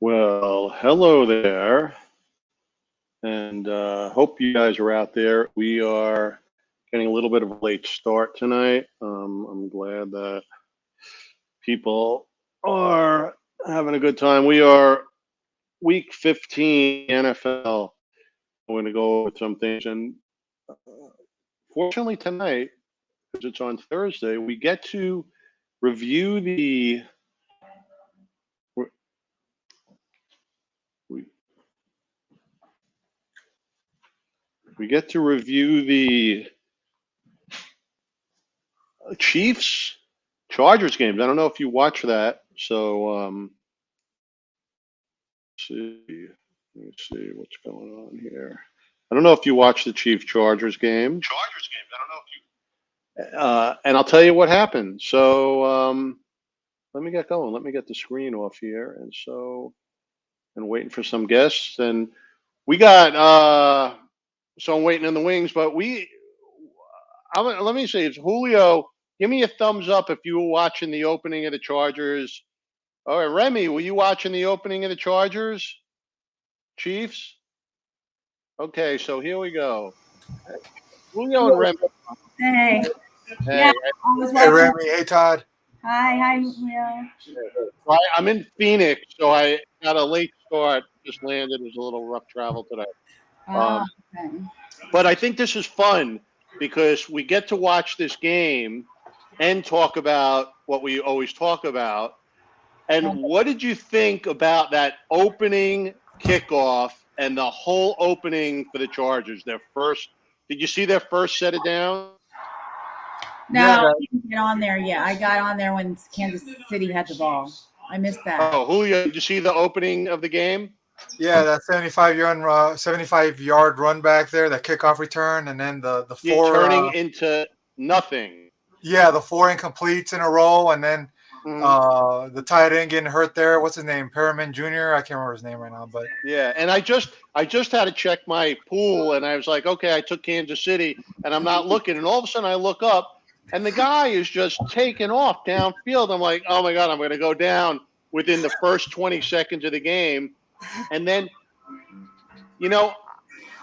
Well, hello there, and hope you guys are out there. We are getting a little bit of a late start tonight. I'm glad that people are having a good time. We are week 15 NFL. We're going to go over some things, and uh, fortunately tonight, because it's on Thursday, we get to review the we, we get to review the Chiefs Chargers games. I don't know if you watch that. So see, let me see what's going on here. I don't know if you watch the Chiefs Chargers game. I don't know if you. And I'll tell you what happened. So let me get going. Let me get the screen off here. And waiting for some guests. And we got. So I'm waiting in the wings, but let me say, it's Julio. Give me a thumbs up if you were watching the opening of the Chargers. All right, Remy, were you watching the opening of the Chargers Chiefs? Okay, so here we go. Julio and Remy. Hey. Hey, Yeah, I was Hey, watching. Remy. Hey, Todd. Hi, Julio. I'm in Phoenix, so I got a late start. Just landed. It was a little rough travel today. Okay. But I think this is fun because we get to watch this game and talk about what we always talk about. And what did you think about that opening kickoff and the whole opening for the Chargers? Did you see their first set of downs? No, Yeah, I didn't get on there yet. I got on there when Kansas City had the ball. I missed that. Oh, Julio, did you see the opening of the game? that 75-yard run back there, that kickoff return, and then the Yeah, four turning into nothing. the four incompletes in a row, and then Mhm. the tight end getting hurt there. What's his name? Perriman Jr. I can't remember his name right now, but Yeah, and I just had to check my pool, and I was like, okay, I took Kansas City, and I'm not looking, and all of a sudden I look up, and the guy is just taking off downfield. I'm like, oh my god, I'm going to go down within the first 20 seconds of the game, and then you know,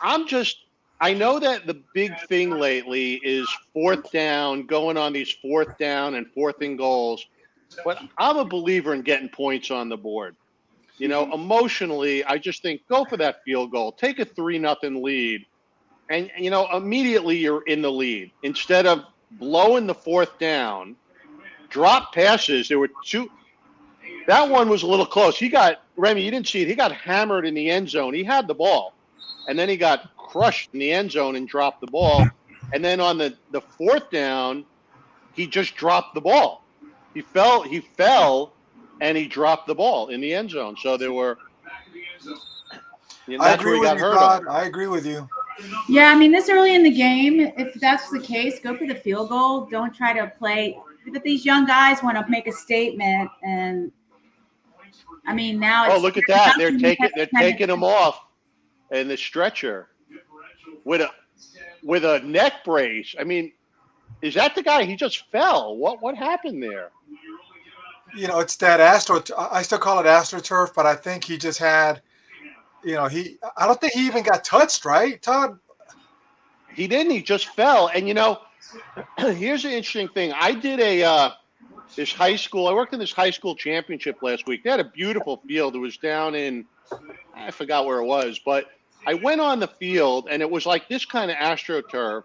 I know that the big thing lately is fourth down, going on these fourth down and fourth and goals, but I'm a believer in getting points on the board. Emotionally, I just think go for that field goal, take a 3-0 lead, and immediately you're in the lead instead of blowing the fourth down. Drop passes. There were two. That one was a little close. Remy, you didn't see it. He got hammered in the end zone. He had the ball, and then he got crushed in the end zone and dropped the ball. And then on the fourth down, he just dropped the ball. He fell, and he dropped the ball in the end zone. So there were. I That's agree where he with got you, hurt Todd. on. I agree with you. Yeah, I mean, this early in the game, if that's the case, go for the field goal. Don't try to play. But these young guys want to make a statement, and I mean, now Oh, it's look at that! They're nothing. taking him off in the stretcher with a neck brace. I mean, is that the guy? He just fell. What happened there? It's that Astro. I still call it AstroTurf, but I think he just had. I don't think he even got touched, right, Todd? He didn't. He just fell. And here's an interesting thing. I did this high school. I worked in this high school championship last week. They had a beautiful field. It was down in, I forgot where it was, but I went on the field and it was like this kind of AstroTurf.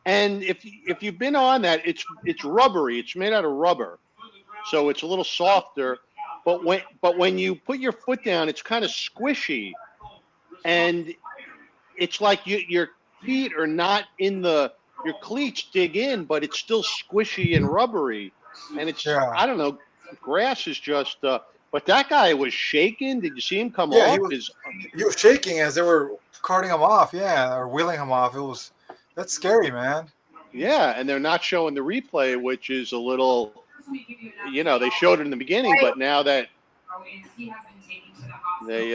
And if you've been on that, it's rubbery. It's made out of rubber, so it's a little softer. But when you put your foot down, it's kind of squishy, and it's like your feet are not in your cleats dig in, but it's still squishy and rubbery, and Yeah. I don't know, grass is just. But that guy was shaking. Did you see him come Yeah, off? he was shaking as they were carting him off, or wheeling him off. That's scary, man. Yeah, and they're not showing the replay, which is a little. They showed it in the beginning, but now that they.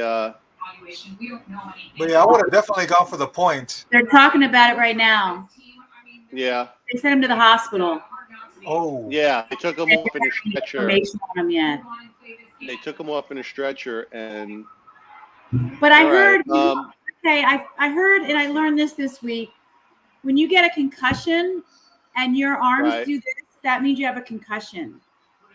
But yeah, I would have definitely gone for the point. They're talking about it right now. Yeah. They sent him to the hospital. Oh. Yeah, they took him off in a stretcher. Information on him yet. They took him off in a stretcher, and But I all right. heard. Okay, I heard and I learned this week. When you get a concussion and your arms Right. do this, that means you have a concussion.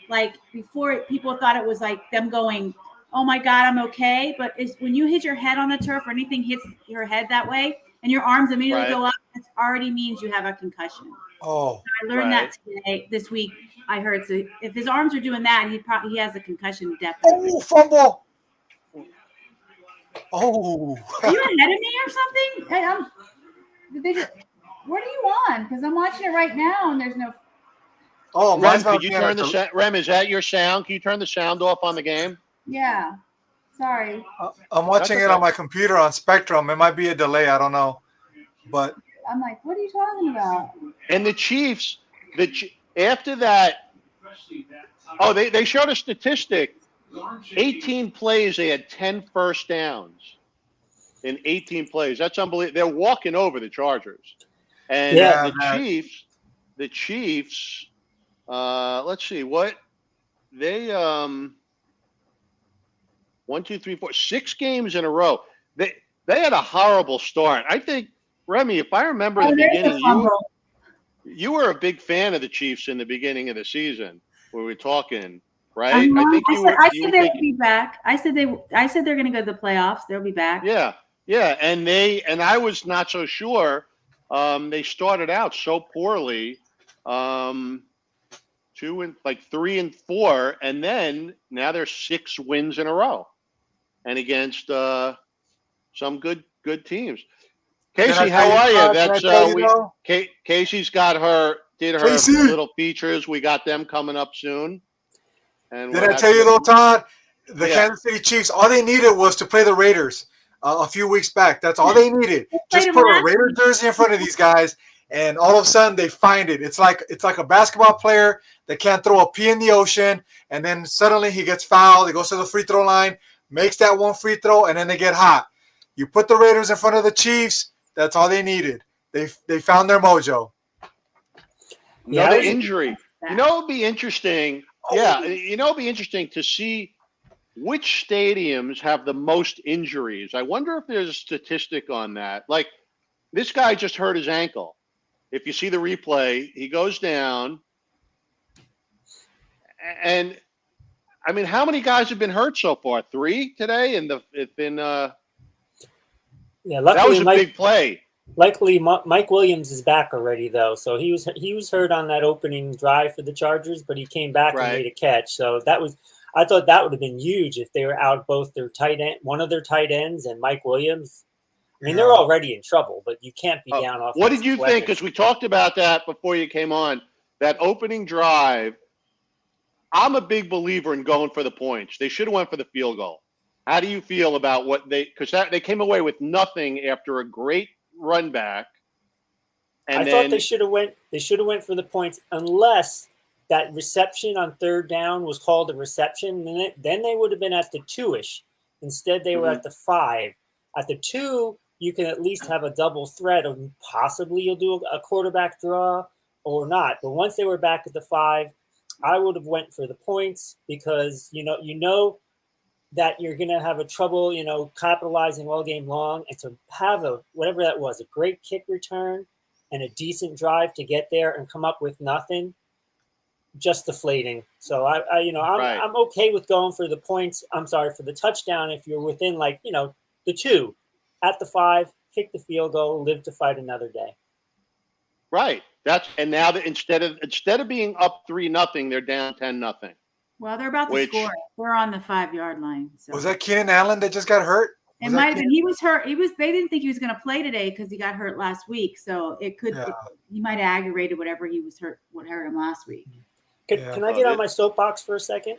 Like before, people thought it was like them going, "Oh my God, I'm okay." But it's when you hit your head on the turf or anything hits your head that way, and your arms immediately Right. go up, it already means you have a concussion. Oh, I learned Right. that this week. I heard so if his arms are doing that, he has a concussion definitely. oh, fumble. Oh, Are you ahead of me or something? What are you on? Because I'm watching it right now and there's no. oh, Rem, mine's not could you being turn the Rem? Is that your sound? Can you turn the sound off on the game? Yeah. Sorry. I'm watching That's it okay. on my computer on Spectrum. It might be a delay. I don't know, but I'm like, what are you talking about? And the Chiefs, after that, oh, they showed a statistic. 18 plays, they had 10 first downs in 18 plays. That's unbelievable. They're walking over the Chargers. And Yeah, the Chiefs, let's see what they 1, 2, 3, 4, 6 games in a row. They had a horrible start. I think, Remy, if I remember the beginning, you were a big fan of the Chiefs in the beginning of the season. We were talking, right? I think I said they would be back. I said they're going to go to the playoffs. They'll be back. Yeah, and I was not so sure. They started out so poorly, 3 and 4, and then now they're 6 wins in a row, and against some good teams. Casey, how are you? That's Casey's got did her little features. We got them coming up soon. And did I tell you though, Todd? The Kansas City Chiefs, all they needed was to play the Raiders a few weeks back. That's all they needed. Just put a Raider jersey in front of these guys, and all of a sudden they find it. It's like a basketball player that can't throw a pea in the ocean, and then suddenly he gets fouled. He goes to the free throw line, makes that one free throw, and then they get hot. You put the Raiders in front of the Chiefs. That's all they needed. They found their mojo. Another injury. You know, it'd be interesting. Yeah, it'd be interesting to see which stadiums have the most injuries. I wonder if there's a statistic on that. Like, this guy just hurt his ankle. If you see the replay, he goes down. And, I mean, how many guys have been hurt so far? 3 today? Yeah, luckily, that was a big play. Luckily, Mike Williams is back already, though. So he was hurt on that opening drive for the Chargers, but he came back and made a catch. So I thought that would have been huge if they were out both their one of their tight ends and Mike Williams. I mean, they're already in trouble, but you can't be down off. What did you think? Because we talked about that before you came on. That opening drive, I'm a big believer in going for the points. They should have went for the field goal. How do you feel about because they came away with nothing after a great run back. And I thought they should have went for the points unless that reception on third down was called a reception. Then they would have been at the 2-ish. Instead, they were at the 5. At the 2, you can at least have a double threat of possibly you'll do a quarterback draw or not. But once they were back at the 5, I would have went for the points because you know that you're going to have a trouble, capitalizing all game long, and to have whatever that was, a great kick return and a decent drive to get there and come up with nothing, just deflating. So I'm okay with going for the points. I'm sorry, for the touchdown if you're within the 2 at the 5, kick the field goal, live to fight another day. Right. And now that instead of being up 3-0, they're down 10-0. Well, they're about to score. We're on the 5-yard line. So. Was that Keenan Allen that just got hurt? It might have been. He was hurt. They didn't think he was going to play today because he got hurt last week. So it could. Yeah. He might have aggravated whatever he was hurt. What hurt him last week. Can I get on my soapbox for a second?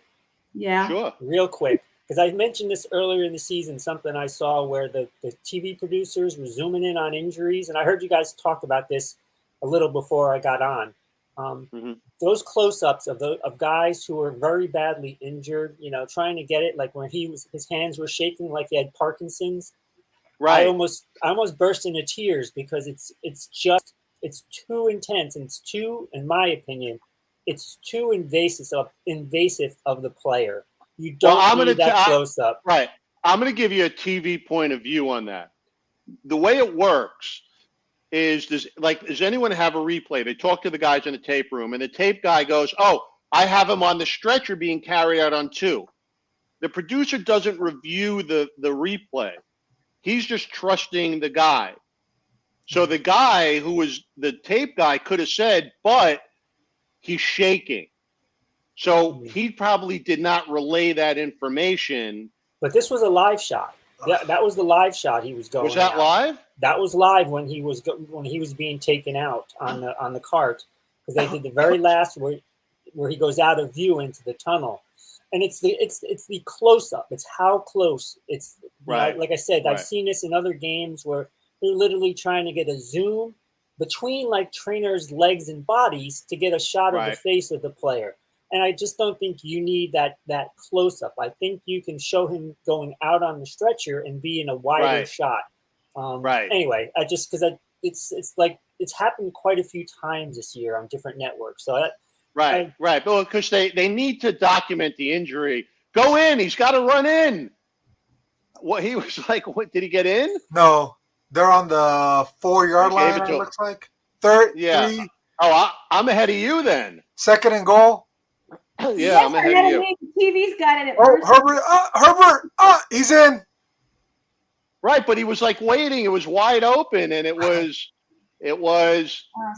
Yeah. Sure. Real quick, because I mentioned this earlier in the season. Something I saw where the TV producers were zooming in on injuries, and I heard you guys talk about this a little before I got on. Those close-ups of guys who were very badly injured, trying to get it, like when his hands were shaking like he had Parkinson's. Right. I almost burst into tears because it's too intense and it's too, in my opinion, it's too invasive of the player. You don't I'm need gonna that close up. Right. I'm going to give you a TV point of view on that. The way it works is, does anyone have a replay? They talk to the guys in the tape room, and the tape guy goes, "Oh, I have him on the stretcher being carried out on 2." The producer doesn't review the replay. He's just trusting the guy. So the guy who was the tape guy could have said, "But he's shaking." So he probably did not relay that information. But this was a live shot. That was the live shot he was going. Was that out. live? That was live when he was being taken out on the cart, because they did the very last where he goes out of view into the tunnel, and it's the close up. It's how close. It's right. Like I said, I've seen this in other games where they're literally trying to get a zoom between like trainers' legs and bodies to get a shot of the face of the player. And I just don't think you need that close up. I think you can show him going out on the stretcher and be in a wider shot. Anyway, it's like it's happened quite a few times this year on different networks. So right. Well, because they need to document the injury. Go in. He's got to run in. What he was like? What did he get in? No, they're on the 4-yard line. It looks like third. Yeah. 3. Oh, I'm ahead of you then. 2nd and goal. Yeah, I'm ahead of you. TV's got it at first. Herbert, he's in. Right, but he was like waiting. It was wide open, and it was. So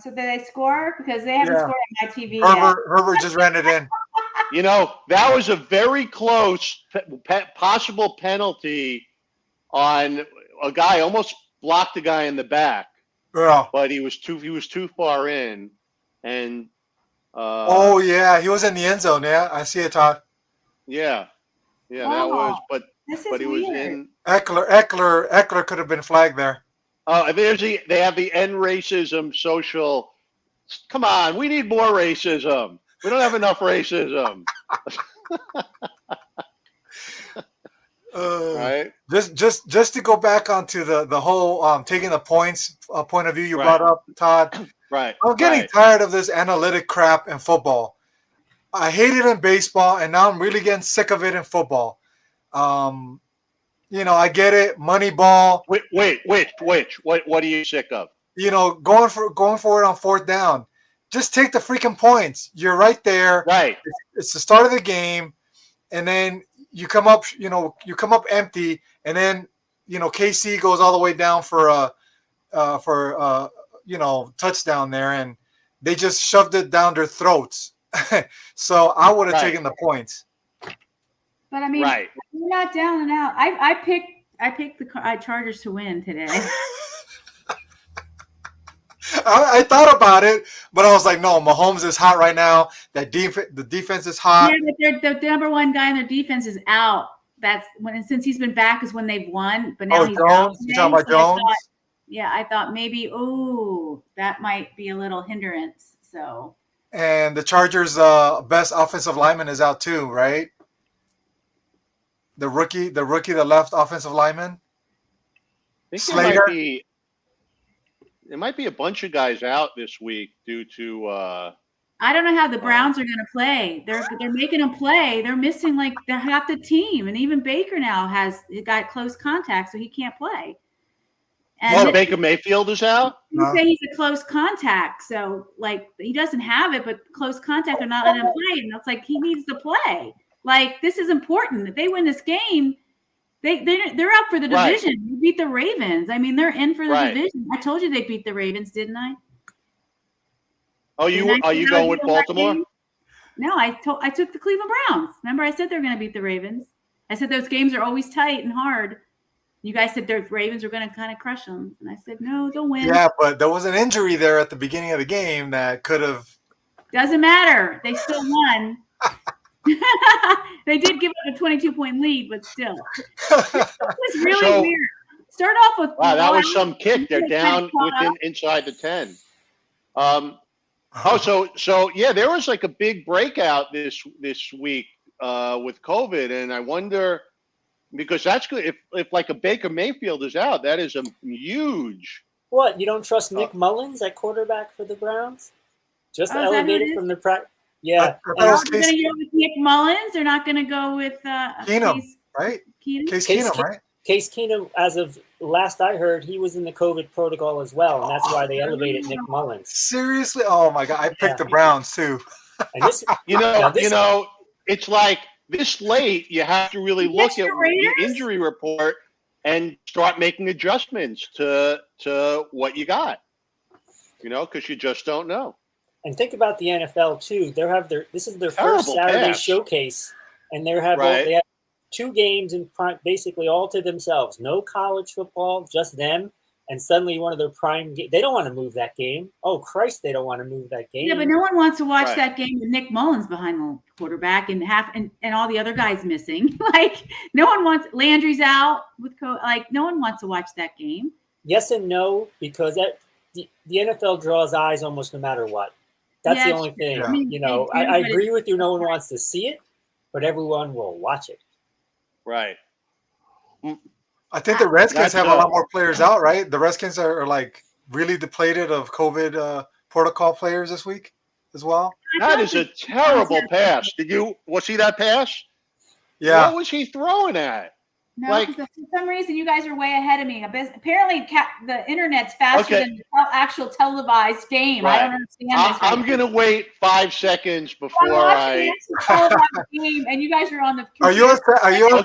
did they score? Because they haven't scored on my TV yet. Herbert just ran it in. That was a very close possible penalty on a guy. Almost blocked a guy in the back. Yeah. But he was too far in, and. He was in the end zone. Yeah, I see it, Todd. Yeah, that was. But he was in. Eckler could have been flagged there. Oh, they have the end racism social. Come on, we need more racism. We don't have enough racism. Right. Just to go back onto the whole taking the points point of view you brought up, Todd. Right. I'm getting tired of this analytic crap in football. I hate it in baseball, and now I'm really getting sick of it in football. I get it, Moneyball. Wait. What are you sick of? Going for it on 4th down. Just take the freaking points. You're right there. Right. It's the start of the game, and then you come up empty, and then KC goes all the way down for touchdown there, and they just shoved it down their throats. So I would have taken the points. But I mean, we're not down and out. I picked the Chargers to win today. I thought about it, but I was like, no, Mahomes is hot right now. The defense is hot. Yeah, but the number one guy in their defense is out. That's since he's been back is when they've won. But now he's out today, you talking about Jones? I thought maybe, that might be a little hindrance. So. And the Chargers' best offensive lineman is out too, right? The rookie, the left offensive lineman. I think there might be a bunch of guys out this week due to. I don't know how the Browns are going to play. They're making them play. They're missing half the team, and even Baker now got close contact, so he can't play. And Baker Mayfield is out? You say he's a close contact. So, he doesn't have it, but close contact, they're not letting him play. And it's like, he needs to play. This is important. If they win this game, they're up for the division. You beat the Ravens. I mean, they're in for the division. I told you they beat the Ravens, didn't I? Oh, are you going with Baltimore? No, I took the Cleveland Browns. Remember, I said they're going to beat the Ravens. I said those games are always tight and hard. You guys said the Ravens were going to kind of crush them. And I said, no, they'll win. Yeah, but there was an injury there at the beginning of the game that could have. Doesn't matter. They still won. They did give up a 22-point lead, but still. It was really weird. Start off with. Wow, that was some kick. They're down inside the 10. There was a big breakout this week with COVID, and I wonder. Because that's good. If a Baker Mayfield is out, that is a huge. What, you don't trust Nick Mullins at quarterback for the Browns? Just elevated from the Yeah. I Are was they going to go with Nick Mullins? They're not going to go with Keenum, right? Case Keenum, right? Case Keenum, as of last I heard, he was in the COVID protocol as well, and that's why they elevated Nick Mullins. Seriously? Oh my God! I picked the Browns too. And this, it's like this late. You have to really look at the injury report and start making adjustments to what you got. Because you just don't know. And think about the NFL too. This is their Terrible first Saturday pass. showcase, and they have 2 games in prime, basically all to themselves. No college football, just them. And suddenly one of their prime games, they don't want to move that game. Oh, Christ, they don't want to move that game. Yeah, but no one wants to watch that game with Nick Mullins behind the quarterback and all the other guys missing. Like, no one wants – Landry's out with no one wants to watch that game. Yes and no, because the NFL draws eyes almost no matter what. That's the only thing. Yeah. I agree with you. No one wants to see it, but everyone will watch it. Right. I think the Redskins have a lot more players out, right? The Redskins are like really depleted of COVID protocol players this week as well. That is a terrible pass. Did you see that pass? Yeah. What was he throwing at? No, because for some reason you guys are way ahead of me. Apparently, the internet's faster than the actual televised game. Right. I don't understand this. I'm going to wait 5 seconds before televised game, and you guys are on the. Are you on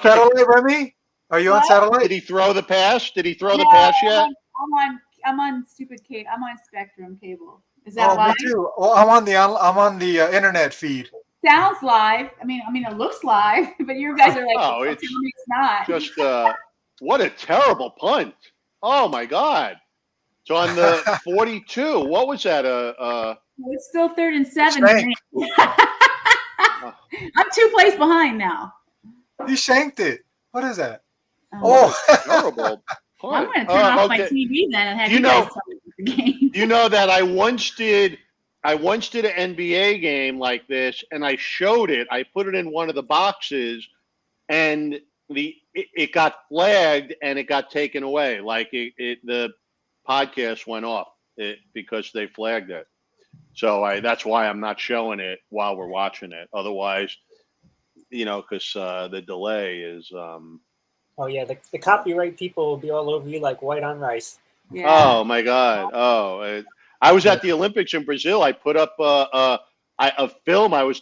satellite, Remy? Are you on satellite? Did he throw the pass? Did he throw the pass yet? I'm on stupid cable. I'm on Spectrum cable. Is that live? Me too. Well, I'm on the internet feed. Sounds live. I mean, it looks live, but you guys are like, it's not. Just what a terrible punt! Oh my God! It's on the 42. What was that? It's still 3rd and 7. I'm 2 plays behind now. You shanked it. What is that? Terrible punt. I'm going to turn off my TV then and have you guys tell me the game. You know that I once did an NBA game like this, and I showed it. I put it in one of the boxes, and it got flagged and it got taken away. Like the podcast went off because they flagged it. So that's why I'm not showing it while we're watching it. Otherwise, because the delay is. Oh yeah, the copyright people will be all over you like white on rice. Yeah. Oh my God! I was at the Olympics in Brazil. I put up a film I was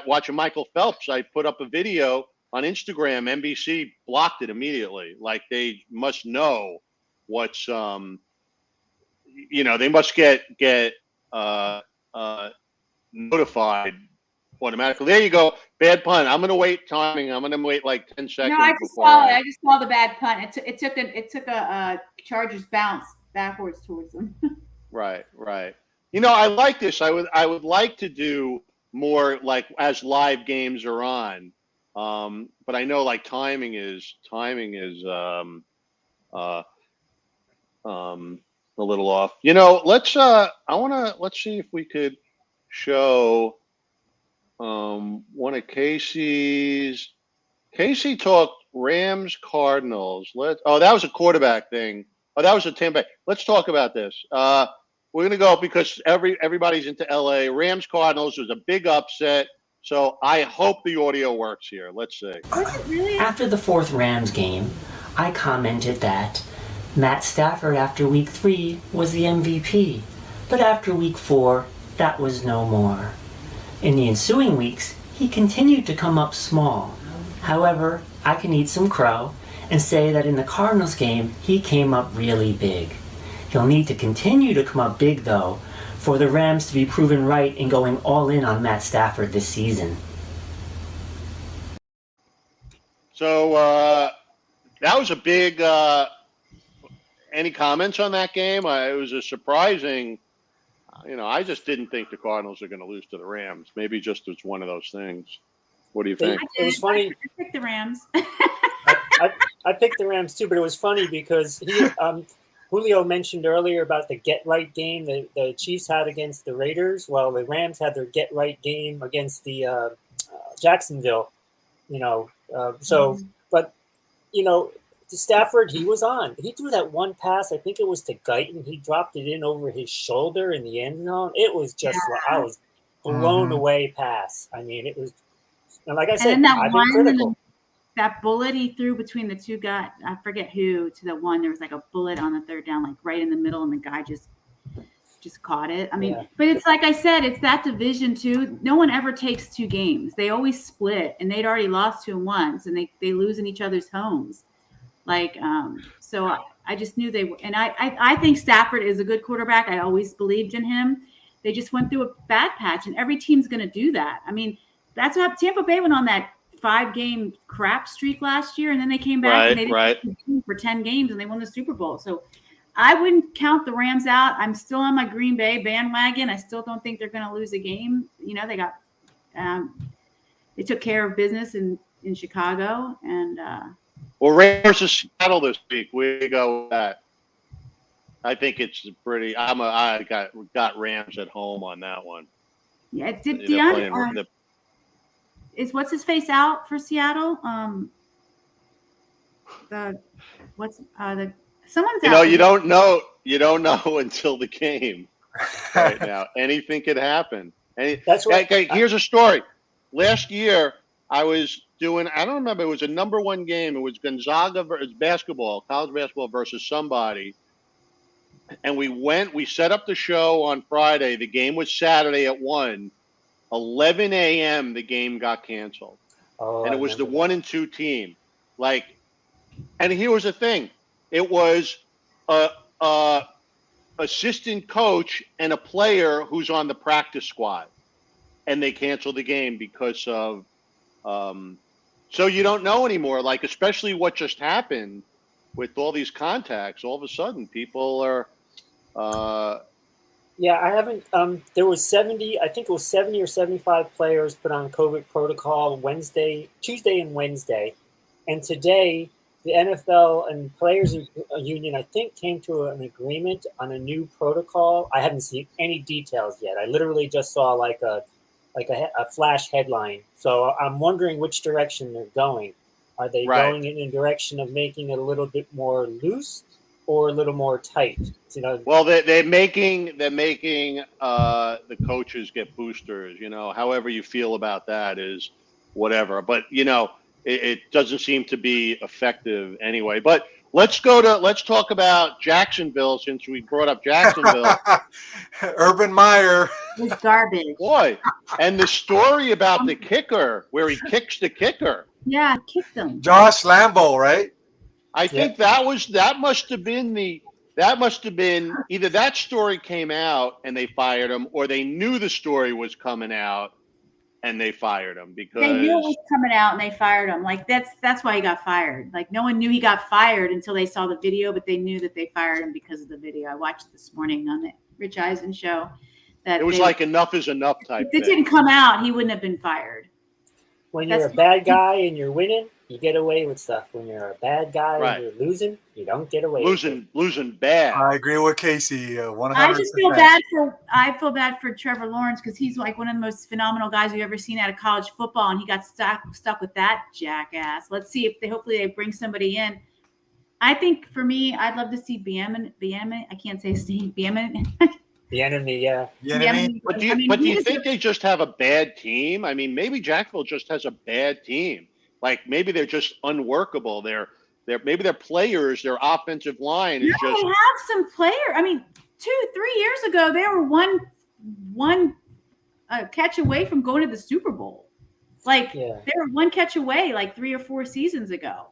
watching Michael Phelps. I put up a video on Instagram. NBC blocked it immediately. Like they must know what's they must get notified automatically. There you go. Bad punt. I'm going to wait timing. I'm going to wait like 10 seconds. No, I just saw it. I just saw the bad punt. It took a Chargers bounce backwards towards them. Right. I like this. I would like to do more like as live games are on. But I know like timing is a little off. Let's see if we could show one of Casey's. Casey talked Rams Cardinals. That was a quarterback thing. Oh, that was a Tampa Bay. Let's talk about this. We're going to go because everybody's into LA. Rams Cardinals was a big upset. So I hope the audio works here. Let's see. After the 4th Rams game, I commented that Matt Stafford after week 3 was the MVP. But after week 4, that was no more. In the ensuing weeks, he continued to come up small. However, I can eat some crow and say that in the Cardinals game, he came up really big. He'll need to continue to come up big, though, for the Rams to be proven right in going all in on Matt Stafford this season. So that was a big any comments on that game? It was a surprising I just didn't think the Cardinals are going to lose to the Rams. Maybe just it's one of those things. What do you think? It was funny. I picked the Rams. I picked the Rams too, but it was funny because Julio mentioned earlier about the get-right game the Chiefs had against the Raiders. Well, the Rams had their get-right game against the Jacksonville. But Stafford, he was on. He threw that one pass. I think it was to Guyton. He dropped it in over his shoulder in the end zone. It was just blown away pass. I mean, it was, and like I said, and then I've been critical. That bullet he threw between the two guys, I forget who, to the one, there was like a bullet on the third down, like right in the middle, and the guy just caught it. I mean, but it's like I said, it's that division too. No one ever takes 2 games. They always split, and they'd already lost 2 once, and they lose in each other's homes. Like, so I just knew they were, and I think Stafford is a good quarterback. I always believed in him. They just went through a bad patch, and every team's going to do that. I mean, that's how Tampa Bay went on that 5-game crap streak last year, and then they came back and they didn't for 10 games, and they won the Super Bowl. So I wouldn't count the Rams out. I'm still on my Green Bay bandwagon. I still don't think they're going to lose a game. You know, they got they took care of business in Chicago, and well, Rams versus Seattle this week. We go with that. I think it's pretty. I got Rams at home on that one. Yeah, did Deion is what's his face out for Seattle? Someone's out. You don't know until the game right now. Anything could happen. That's right. Here's a story. Last year, I was doing, I don't remember, it was a number 1 game. It was Gonzaga versus basketball, college basketball versus somebody. And we set up the show on Friday. The game was Saturday at 1. 11 a.m. the game got canceled. And it was the 1 and 2 team. And here was the thing. It was a assistant coach and a player who's on the practice squad. And they canceled the game because of so you don't know anymore, especially what just happened with all these contacts. All of a sudden people are yeah, I haven't. There was 70. I think it was 70 or 75 players put on COVID protocol Tuesday and Wednesday, and today the NFL and Players Union, I think, came to an agreement on a new protocol. I haven't seen any details yet. I literally just saw a flash headline. So I'm wondering which direction they're going. Are they going in a direction of making it a little bit more loose or a little more tight? Well, they're making the coaches get boosters. However you feel about that is whatever. But it doesn't seem to be effective anyway. But let's talk about Jacksonville, since we brought up Jacksonville. Urban Meyer. It's garbage. Boy, and the story about the kicker, where he kicks the kicker. Yeah, kicked them. Josh Lambo, right? I think that must have been either that story came out and they fired him, or they knew the story was coming out and they fired him because they knew it was coming out and they fired him. That's why he got fired. No one knew he got fired until they saw the video, but they knew that they fired him because of the video. I watched this morning on the Rich Eisen show. That it was enough is enough type. If it didn't come out, he wouldn't have been fired. When you're a bad guy and you're winning, you get away with stuff. When you're a bad guy and you're losing, you don't get away with it. Losing bad. I agree with Casey. 100%. I feel bad for Trevor Lawrence, because he's one of the most phenomenal guys we've ever seen out of college football, and he got stuck with that jackass. Let's see if hopefully they bring somebody in. I think for me, I'd love to see Bieniemy. I can't say his name. Bieniemy. The enemy, yeah. But do you think they just have a bad team? I mean, maybe Jacksonville just has a bad team. Maybe they're just unworkable. Maybe their players, their offensive line is they have some player. I mean, 2-3 years ago, they were one catch away from going to the Super Bowl. They were one catch away 3 or 4 seasons ago.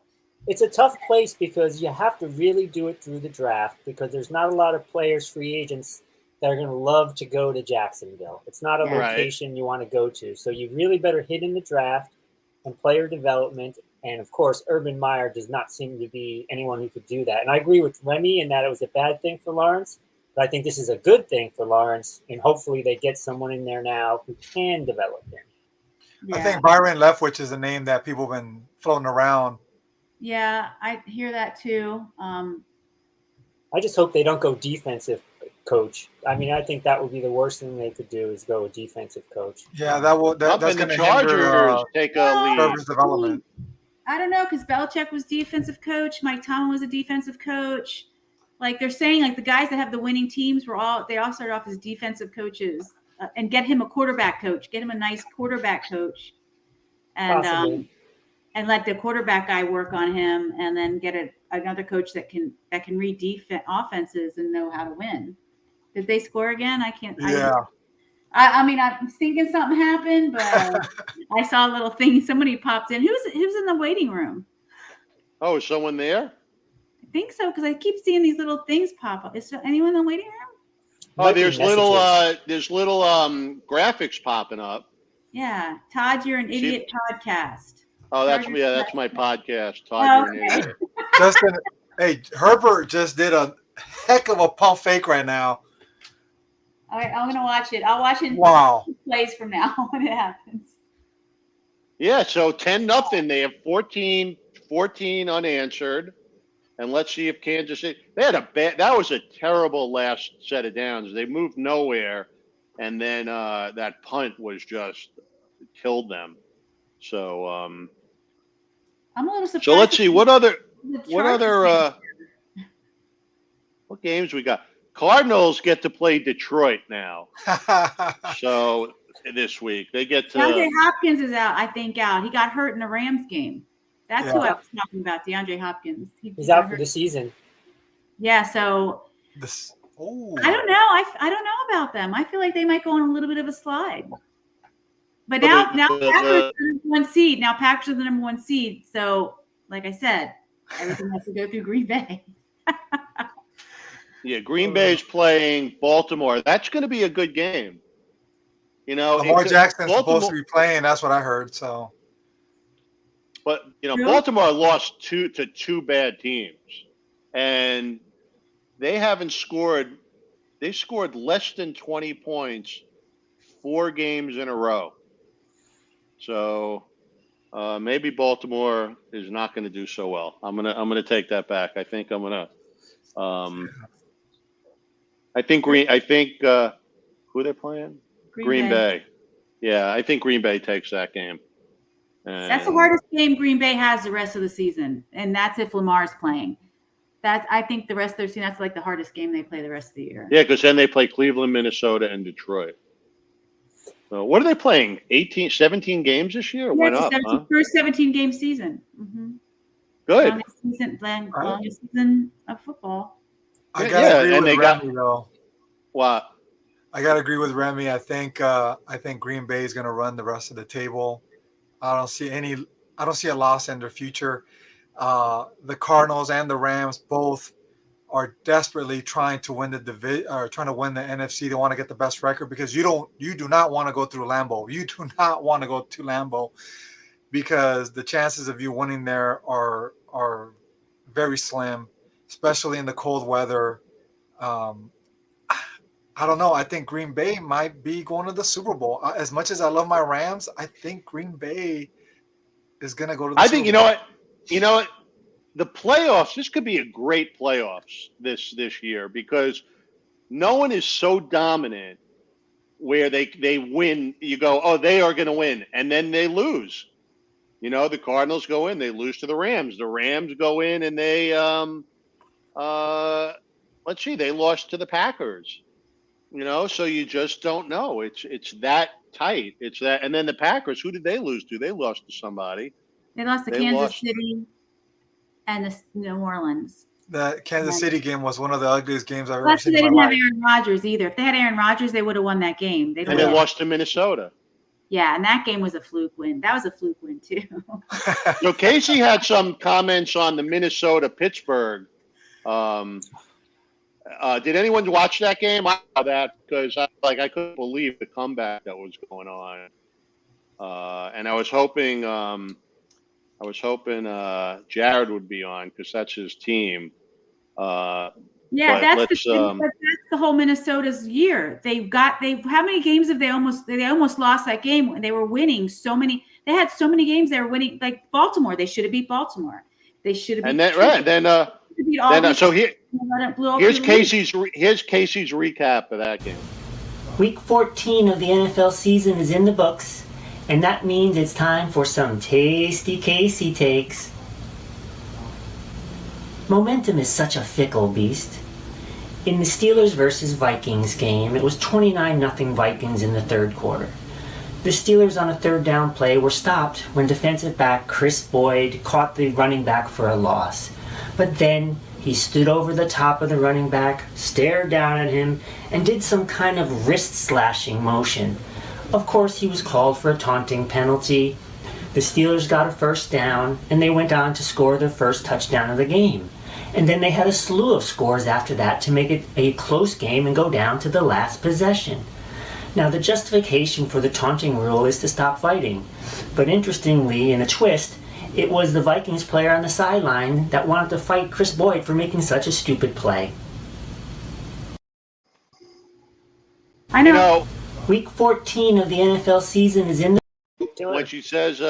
It's a tough place because you have to really do it through the draft, because there's not a lot of players, free agents, that are going to love to go to Jacksonville. It's not a location you want to go to. So you really better hit in the draft and player development. And of course, Urban Meyer does not seem to be anyone who could do that. And I agree with Remy in that it was a bad thing for Lawrence, but I think this is a good thing for Lawrence. And hopefully they get someone in there now who can develop him. Yeah. I think Byron Leftwich is a name that people have been floating around. Yeah, I hear that too. I just hope they don't go defensive coach. I mean, I think that would be the worst thing they could do, is go a defensive coach. Yeah, that's going to hinder take a lead. Development. I don't know, because Belichick was defensive coach. Mike Tomlin was a defensive coach. They're saying, the guys that have the winning teams they all started off as defensive coaches. and get him a quarterback coach. Get him a nice quarterback coach, and let the quarterback guy work on him, and then get another coach that can read offenses and know how to win. Did they score again? I can't. Yeah. I mean, I'm thinking something happened, but I saw a little thing. Somebody popped in. Who's in the waiting room? Oh, is someone there? I think so, because I keep seeing these little things pop up. Is there anyone in the waiting room? Oh, there's little graphics popping up. Yeah, Todd, you're an idiot podcast. Oh, that's my podcast. Todd, you're an idiot. Justin, hey, Herbert just did a heck of a pump fake right now. All right, I'm gonna watch it. I'll watch it. Wow. 2 plays from now when it happens. Yeah, so 10-0. They have 14 unanswered. And let's see if Kansas City. That was a terrible last set of downs. They moved nowhere, and then that punt was just killed them. So I'm a little surprised. So let's see what games we got. Cardinals get to play Detroit now. So this week they get to. DeAndre Hopkins is out. I think out. He got hurt in the Rams game. That's who I was talking about. DeAndre Hopkins. He's out for the season. Yeah. So. I don't know. I don't know about them. I feel like they might go on a little bit of a slide. But now Packers are the number 1 seed. Now Packers are the number 1 seed. So, like I said, everything has to go through Green Bay. Yeah, Green Bay's playing Baltimore. That's going to be a good game. You know, Lamar Jackson's supposed to be playing. That's what I heard. So, but Baltimore lost to two bad teams, and they haven't scored. They scored less than 20 points 4 games in a row. So maybe Baltimore is not going to do so well. I'm gonna take that back. I think I'm gonna. I think who they're playing? Green Bay. Yeah, I think Green Bay takes that game. That's the hardest game Green Bay has the rest of the season, and that's if Lamar's playing. I think the rest of their season, that's like the hardest game they play the rest of the year. Yeah, because then they play Cleveland, Minnesota, and Detroit. So what are they playing? 17 games this year? Went up, huh? First 17-game season. Mm-hmm. Good. Longest season of football. I gotta agree with Remy, though. What? I gotta agree with Remy. I think Green Bay is gonna run the rest of the table. I don't see a loss in their future. The Cardinals and the Rams both are desperately trying to win the division, or trying to win the NFC. They want to get the best record because you do not want to go through Lambeau. You do not want to go to Lambeau because the chances of you winning there are very slim, especially in the cold weather. I don't know. I think Green Bay might be going to the Super Bowl. As much as I love my Rams, I think Green Bay is going to go to the Super Bowl. I think, you know what? The playoffs, this could be a great playoffs this year because no one is so dominant where they win. You go, oh, they are going to win, and then they lose. You know, the Cardinals go in, they lose to the Rams. The Rams go in and they, they lost to the Packers. You know, so you just don't know. It's that tight. It's that, and then the Packers. Who did they lose to? They lost to somebody. They lost to Kansas City and the New Orleans. The Kansas City game was one of the ugliest games I've ever seen. They didn't have Aaron Rodgers either. If they had Aaron Rodgers, they would have won that game. And they lost to Minnesota. Yeah, and that game was a fluke win. That was a fluke win too. So Casey had some comments on the Minnesota-Pittsburgh. Did anyone watch that game? I saw that because I couldn't believe the comeback that was going on, and I was hoping Jared would be on because that's his team. Yeah, that's the whole Minnesota's year. How many games have they almost lost that game when they were winning so many? They had so many games they were winning, like Baltimore. They should have beat Baltimore. They should have. And then here's Casey's recap of that game. Week 14 of the NFL season is in the books, and that means it's time for some tasty Casey takes. Momentum is such a fickle beast. In the Steelers versus Vikings game, it was 29-0 Vikings in the third quarter. The Steelers on a third down play were stopped when defensive back Chris Boyd caught the running back for a loss. But then he stood over the top of the running back, stared down at him, and did some kind of wrist-slashing motion. Of course, he was called for a taunting penalty. The Steelers got a first down, and they went on to score their first touchdown of the game. And then they had a slew of scores after that to make it a close game and go down to the last possession. Now, the justification for the taunting rule is to stop fighting. But interestingly, in a twist, it was the Vikings player on the sideline that wanted to fight Chris Boyd for making such a stupid play. I know. Week 14 of the NFL season is in the... When she says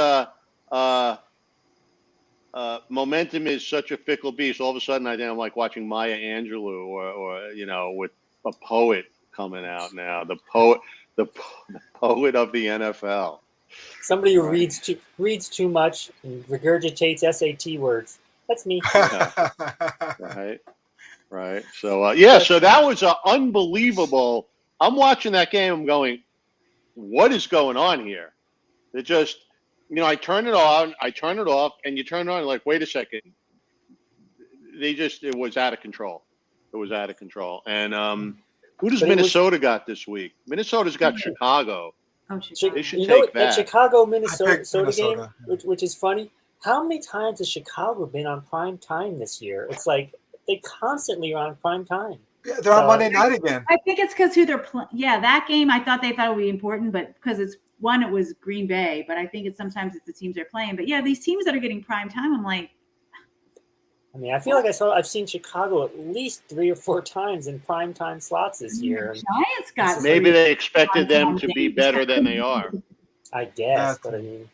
momentum is such a fickle beast, all of a sudden I'm like watching Maya Angelou or with a poet coming out now. The poet of the NFL. Somebody who reads too much and regurgitates SAT words. That's me. Right. So so that was unbelievable. I'm watching that game. I'm going, what is going on here? It just, I turn it on, and you turn it on, like, wait a second. It was out of control. And who does Minnesota got this week? Minnesota's got Chicago. Oh, Chicago. They should take that. That Chicago-Minnesota game, which is funny, how many times has Chicago been on prime time this year? It's like they constantly are on prime time. Yeah, they're on Monday night again. I think it's because who they're playing. Yeah, that game, I thought it would be important, but because it was Green Bay, but I think sometimes it's the teams they're playing. But yeah, these teams that are getting prime time, I'm like, I mean, I feel like I've seen Chicago at least 3 or 4 times in prime time slots this year. Giants got maybe they expected them to be better than they are. I guess, but I mean,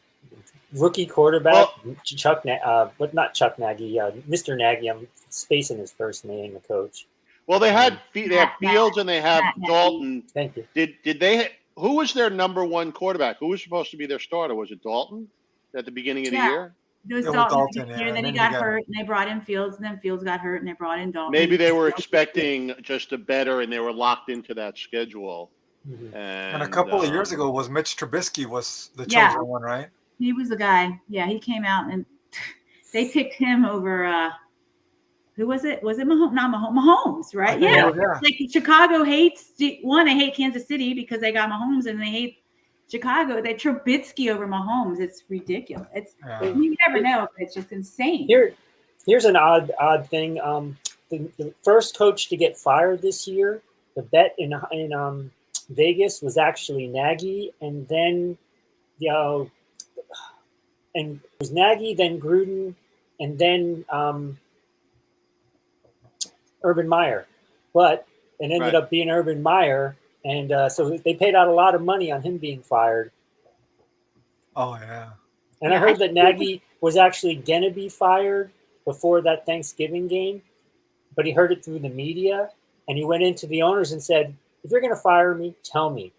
rookie quarterback but not Chuck Nagy, Mr. Nagy. I'm spacing his first name, the coach. Well, they had Fields and they have Dalton. Thank you. Did they? Who was their number one quarterback? Who was supposed to be their starter? Was it Dalton at the beginning of the year? It was Dalton. Then he got hurt, and they brought in Fields, and then Fields got hurt, and they brought in Dalton. Maybe they were expecting just a better, and they were locked into that schedule. Mm-hmm. And a couple of years ago was Mitch Trubisky was the chosen one, right? He was the guy. Yeah, he came out, and they picked him over who was it? Was it Mahomes? Not Mahomes, right? Yeah. Like Chicago hates they hate Kansas City because they got Mahomes, and they hate Chicago. They Trubisky over Mahomes. It's ridiculous. You never know. It's just insane. Here's an odd thing. The first coach to get fired this year, the bet in Vegas was actually Nagy, and then and it was Nagy, then Gruden, and then Urban Meyer, but it ended up being Urban Meyer, and so they paid out a lot of money on him being fired. Oh yeah. And I heard that Nagy was actually gonna be fired before that Thanksgiving game, but he heard it through the media, and he went into the owners and said, "If you're gonna fire me, tell me.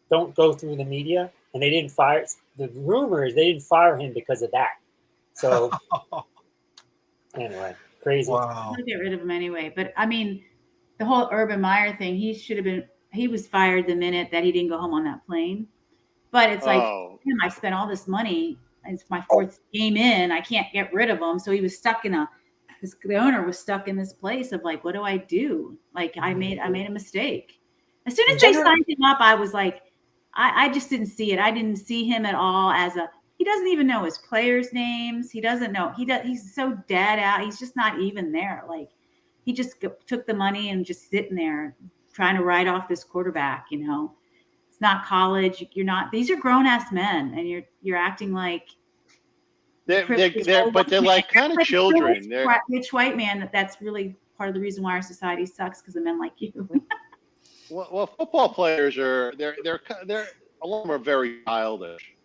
Don't go through the media." And they didn't fire. The rumor is they didn't fire him because of that. So anyway. Crazy. Wow. I'll get rid of him anyway. But I mean, the whole Urban Meyer thing, he was fired the minute that he didn't go home on that plane. But it's like, damn, I spent all this money. It's my 4th game in. I can't get rid of him. So he was stuck in the owner was stuck in this place of like, what do I do? Like I made a mistake. As soon as they signed him up, I was like, I just didn't see it. I didn't see him at all he doesn't even know his players' names. He doesn't know. He's so dead out. He's just not even there. Like he just took the money and just sitting there trying to write off this quarterback. It's not college. You're not. These are grown ass men, and you're acting like they're like kind of children. They're rich white man. That's really part of the reason why our society sucks because of men like you. Well, football players are they're a lot of them are very childish.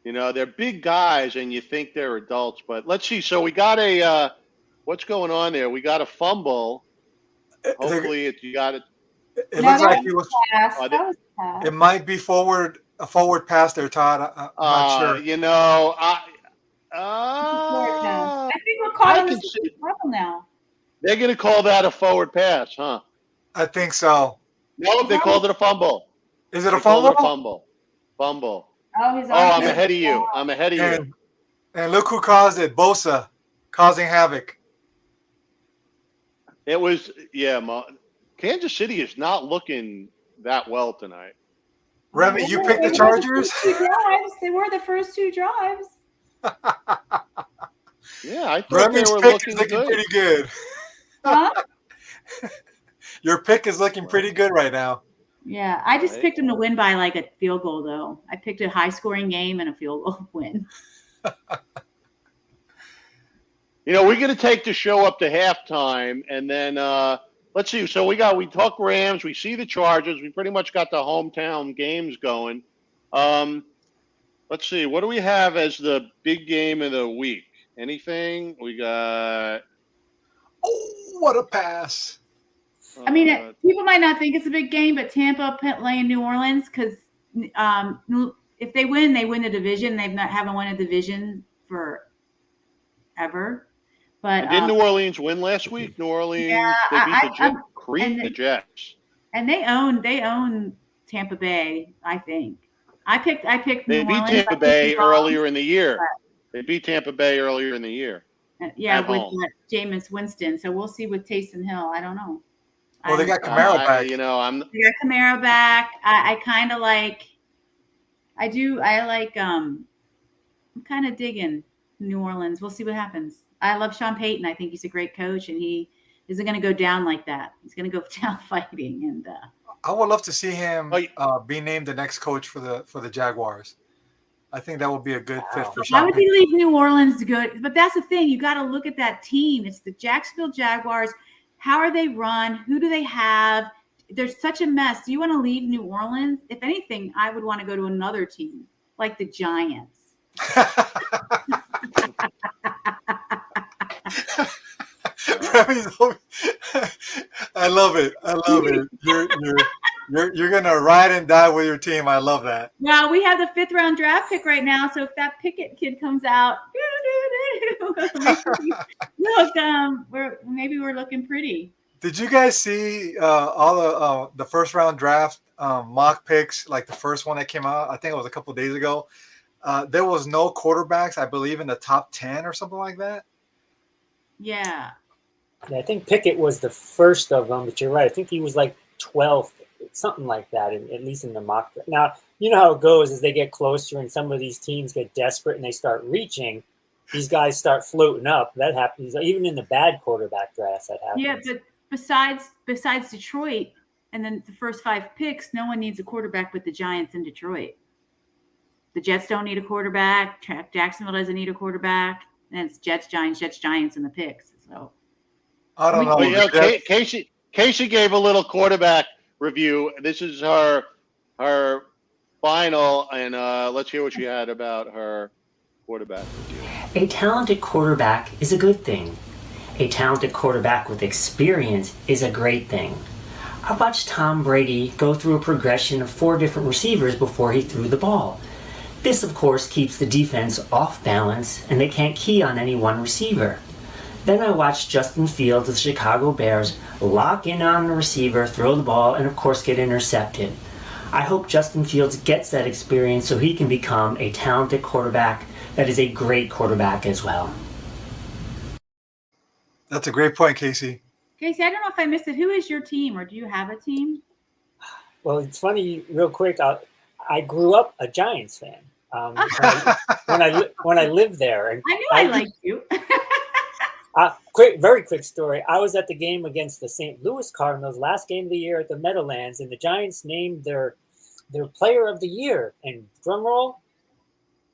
They're big guys, and you think they're adults. But let's see. So we got what's going on there? We got a fumble. Hopefully, you got it. It looks like it was. It might be a forward pass there, Todd. I'm not sure. I think we're caught in this trouble now. They're going to call that a forward pass, huh? I think so. No, they called it a fumble. Is it a They called it a fumble? Fumble. Oh, his Oh, arm. I'm ahead of you. I'm ahead of you. And look who caused it. Bosa causing havoc. It was, Kansas City is not looking that well tonight. Remy, you picked the Chargers? They were the first 2 drives. Yeah, I thought Remy's they were pick looking is looking good. pretty good. Huh? Your pick is looking pretty good right now. Yeah, I just picked them to win by like a field goal, though. I picked a high-scoring game and a field goal win. We're going to take the show up to halftime, and then let's see. So we talk Rams. We see the Chargers. We pretty much got the hometown games going. Let's see. What do we have as the big game of the week? Anything? We got. Oh, what a pass! I mean, people might not think it's a big game, but Tampa playing New Orleans, because if they win the division. Haven't won a division forever. But didn't New Orleans win last week? New Orleans, they beat the Jets. And they own Tampa Bay, I think. I picked They New beat Orleans. Tampa Bay earlier in the year. They beat Tampa Bay earlier in the year. Yeah, with Jameis Winston. So we'll see with Taysom Hill. I don't know. Well, they got Camaro back. They got Camaro back. I kind of like. I'm kind of digging New Orleans. We'll see what happens. I love Sean Payton. I think he's a great coach, and he isn't going to go down like that. He's going to go down fighting. And I would love to see him be named the next coach for the Jaguars. I think that would be a good fit for Sean. Why would he leave New Orleans good? But that's the thing. You got to look at that team. It's the Jacksonville Jaguars. How are they run? Who do they have? There's such a mess. Do you want to leave New Orleans? If anything, I would want to go to another team like the Giants. I love it. You're gonna ride and die with your team. I love that. Well, we have the 5th round draft pick right now, so if that Pickett kid comes out, we're looking pretty. Did you guys see all the first round draft mock picks? Like the first one that came out, I think it was a couple of days ago. There was no quarterbacks, I believe, in the top 10 or something like that. Yeah. I think Pickett was the first of them, but you're right. I think he was like 12th, something like that, at least in the mock. Now, you know how it goes as they get closer and some of these teams get desperate and they start reaching. These guys start floating up. That happens even in the bad quarterback drafts. That happens. Yeah, but besides Detroit and then the first 5 picks, no one needs a quarterback but the Giants in Detroit. The Jets don't need a quarterback. Jacksonville doesn't need a quarterback. And it's Jets, Giants in the picks. So I don't know. Casey gave a little quarterback review. This is her final, and let's hear what she had about her quarterback review. A talented quarterback is a good thing. A talented quarterback with experience is a great thing. I watched Tom Brady go through a progression of 4 different receivers before he threw the ball. This, of course, keeps the defense off balance, and they can't key on any one receiver. Then I watched Justin Fields of the Chicago Bears lock in on the receiver, throw the ball, and of course get intercepted. I hope Justin Fields gets that experience so he can become a talented quarterback that is a great quarterback as well. That's a great point, Casey. Casey, I don't know if I missed it. Who is your team, or do you have a team? Well, it's funny, real quick. I grew up a Giants fan when I lived there, and I knew I liked you. Very quick story. I was at the game against the St. Louis Cardinals, last game of the year at the Meadowlands, and the Giants named their player of the year. And drum roll,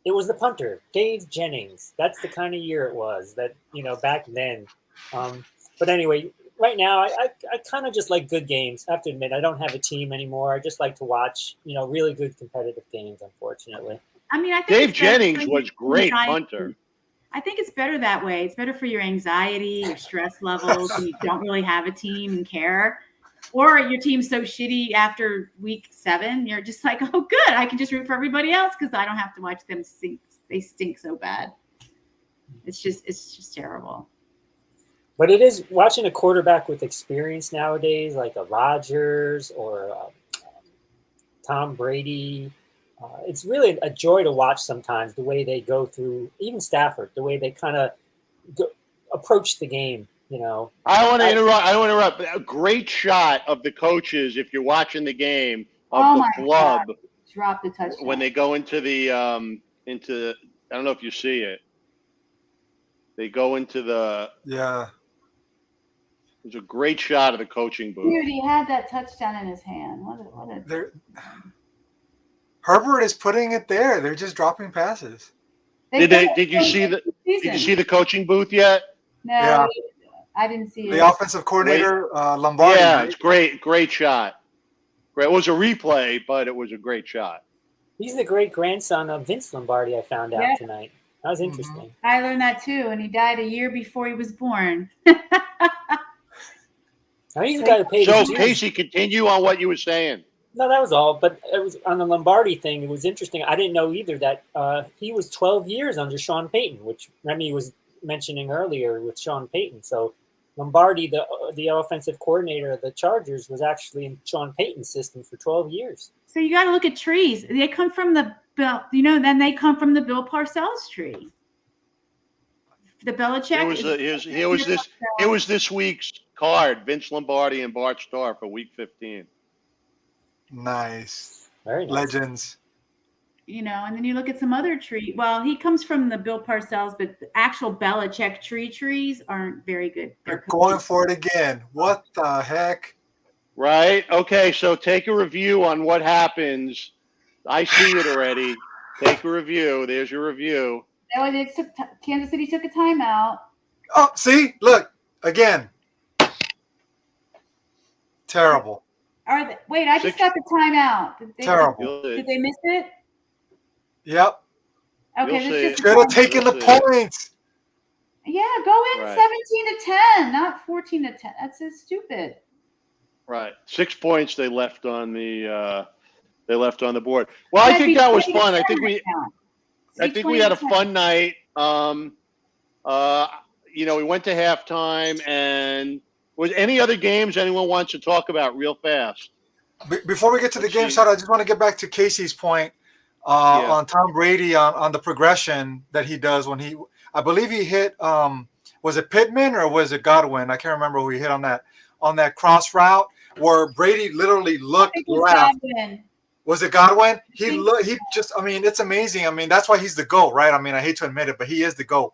it was the punter, Dave Jennings. That's the kind of year it was back then. But anyway, right now I kind of just like good games. I have to admit, I don't have a team anymore. I just like to watch really good competitive games. Unfortunately, I mean, I think Dave Jennings was great punter. I think it's better that way. It's better for your anxiety, your stress levels, and you don't really have a team and care. Or your team's so shitty after week 7, you're just like, oh, good. I can just root for everybody else because I don't have to watch them stink. They stink so bad. It's just terrible. But it is watching a quarterback with experience nowadays, like a Rodgers or Tom Brady. It's really a joy to watch sometimes the way they go through, even Stafford, the way they kind of approach the game. You know, I want to interrupt. I want to interrupt. A great shot of the coaches if you're watching the game of the club. God. Drop the touchdown when they go into the into. I don't know if you see it. They go into the. Yeah. It was a great shot of the coaching booth. Dude, he had that touchdown in his hand. Herbert is putting it there. They're just dropping passes. Did you see the coaching booth yet? No, yeah. I didn't see it. The offensive coordinator, Lombardi. Yeah, it's great shot. Great. It was a replay, but it was a great shot. He's the great grandson of Vince Lombardi. I found out tonight. That was interesting. I learned that too, and he died a year before he was born. He's the guy who paid. So, Casey, continue on what you were saying. No, that was all. But it was on the Lombardi thing. It was interesting. I didn't know either that he was 12 years under Sean Payton, which Remy was mentioning earlier with Sean Payton. So Lombardi, the offensive coordinator of the Chargers, was actually in Sean Payton's system for 12 years. So you got to look at trees. They come from the Bill, then they come from the Bill Parcells tree. The Belichick. It was this week's card, Vince Lombardi and Bart Starr for Week 15. Nice. Very nice. Legends. And then you look at some other tree. Well, he comes from the Bill Parcells, but the actual Belichick trees aren't very good. They're going for it again. What the heck? Right. Okay. So take a review on what happens. I see it already. Take a review. There's your review. Kansas City took a timeout. Oh, see, look again. Terrible. Wait, I just got the timeout. Terrible. Did they miss it? Yep. Okay. Should have taken the points. Yeah, go in 17-10, not 14-10. That's so stupid. Right. 6 points they left on the board. Well, I think that was fun. I think we had a fun night. We went to halftime, and was any other games anyone wants to talk about real fast? Before we get to the game, I just want to get back to Casey's point on Tom Brady on the progression that he does when I believe he hit was it Pittman or was it Godwin? I can't remember who he hit on that cross route where Brady literally looked left. Was it Godwin? It's amazing. That's why he's the GOAT, right? I hate to admit it, but he is the GOAT.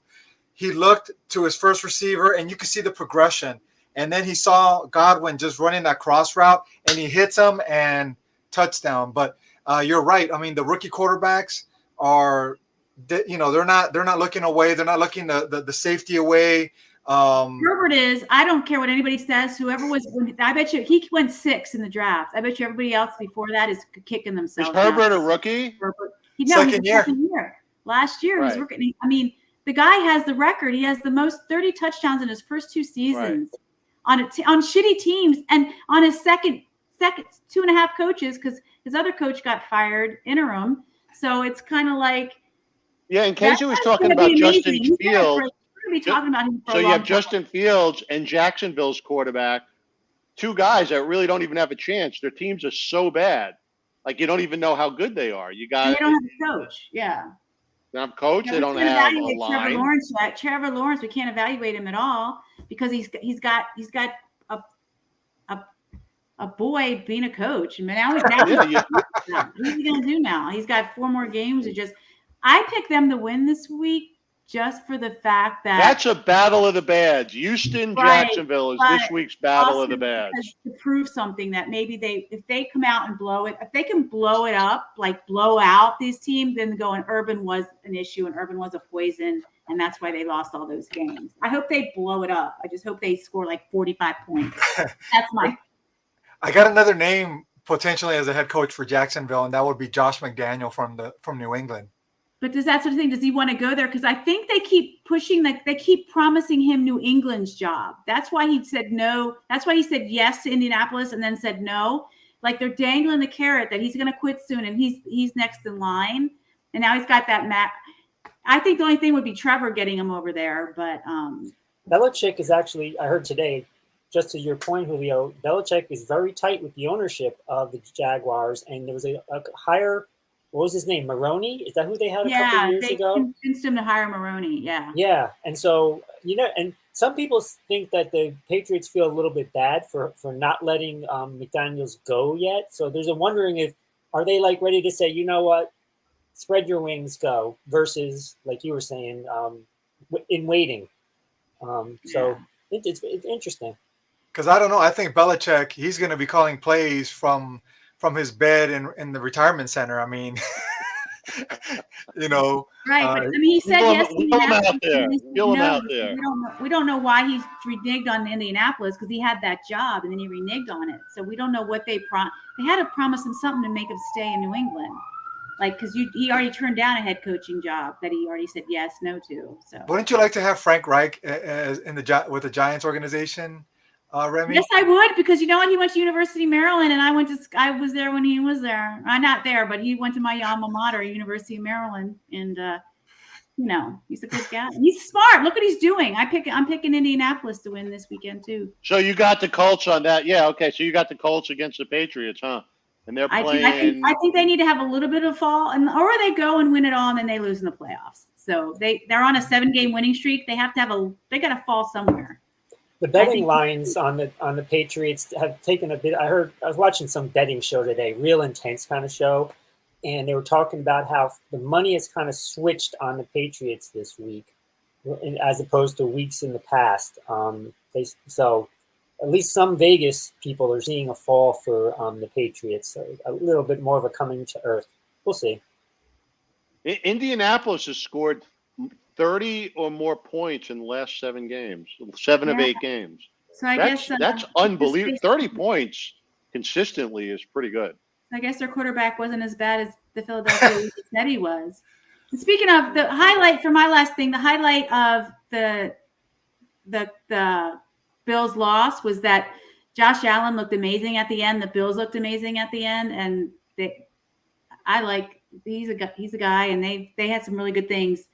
He looked to his first receiver, and you could see the progression. And then he saw Godwin just running that cross route, and he hits him and touchdown. But you're right. The rookie quarterbacks are, they're not looking away. They're not looking the safety away. Herbert is. I don't care what anybody says. Whoever was, I bet you he went 6 in the draft. I bet you everybody else before that is kicking themselves. Is Herbert a rookie? Second year. Last year he was rookie. The guy has the record. He has the most 30 touchdowns in his first 2 seasons on shitty teams, and on his second 2.5 coaches because his other coach got fired interim. So it's kind of like and Casey was talking about Justin Fields. Be talking about him for so you have Justin Fields and Jacksonville's quarterback, 2 guys that really don't even have a chance. Their teams are so bad, like you don't even know how good they are. They don't have a coach. Yeah. They don't have a coach. They don't have a line. Trevor Lawrence, we can't evaluate him at all because he's got a boy being a coach. And now what's he gonna do now? He's got 4 more games. I picked them to win this week. Just for the fact that that's a battle of the bads. Houston, Jacksonville is this week's battle of the bads. To prove something that maybe if they come out and blow it, if they can blow it up, like blow out these teams, then Urban was an issue and Urban was a poison, and that's why they lost all those games. I hope they blow it up. I just hope they score like 45 points. That's my. I got another name potentially as a head coach for Jacksonville, and that would be Josh McDaniel from New England. But does that sort of thing? Does he want to go there? Because I think they keep pushing, they keep promising him New England's job. That's why he said no. That's why he said yes to Indianapolis and then said no. Like they're dangling the carrot that he's going to quit soon and he's next in line. And now he's got that map. I think the only thing would be Trevor getting him over there. But Belichick is actually, I heard today, just to your point, Julio, Belichick is very tight with the ownership of the Jaguars, and there was a higher, what was his name, Maroney? Is that who they had a couple of years ago? Yeah, they convinced him to hire Maroney, yeah. Yeah, and so, and some people think that the Patriots feel a little bit bad for not letting McDaniels go yet. So there's a wondering if, are they like ready to say, you know what, spread your wings, go, versus, like you were saying, in waiting. So it's interesting. Because I don't know. I think Belichick, he's going to be calling plays from his bed in the retirement center. I mean, Right, but I mean, he said yes. We don't know why he's reneged on Indianapolis, because he had that job and then he reneged on it. So we don't know what they had to promise him something to make him stay in New England. Like, because he already turned down a head coaching job that he already said no to. So wouldn't you like to have Frank Reich with the Giants organization, Remy? Yes, I would, because you know what? He went to University of Maryland, and I was there when he was there. I'm not there, but he went to my alma mater, University of Maryland, and he's a good guy. He's smart. Look what he's doing. I'm picking Indianapolis to win this weekend too. So you got the Colts on that? Yeah. Okay. So you got the Colts against the Patriots, huh? And they're playing. I think they need to have a little bit of fall, or they go and win it all, and then they lose in the playoffs. So they're on a 7-game winning streak. They got to fall somewhere. The betting lines on the Patriots have taken a bit. I was watching some betting show today, real intense kind of show, and they were talking about how the money has kind of switched on the Patriots this week, as opposed to weeks in the past. So at least some Vegas people are seeing a fall for the Patriots, so a little bit more of a coming to earth. We'll see. Indianapolis has scored 30 or more points in the last 7 games, 7 of 8 games. So I guess that's unbelievable. 30 points consistently is pretty good. I guess their quarterback wasn't as bad as the Philadelphia Eagles said he was. And speaking of the highlight for my last thing, the highlight of the Bills' loss was that Josh Allen looked amazing at the end. The Bills looked amazing at the end, and he's a guy, and they had some really good things.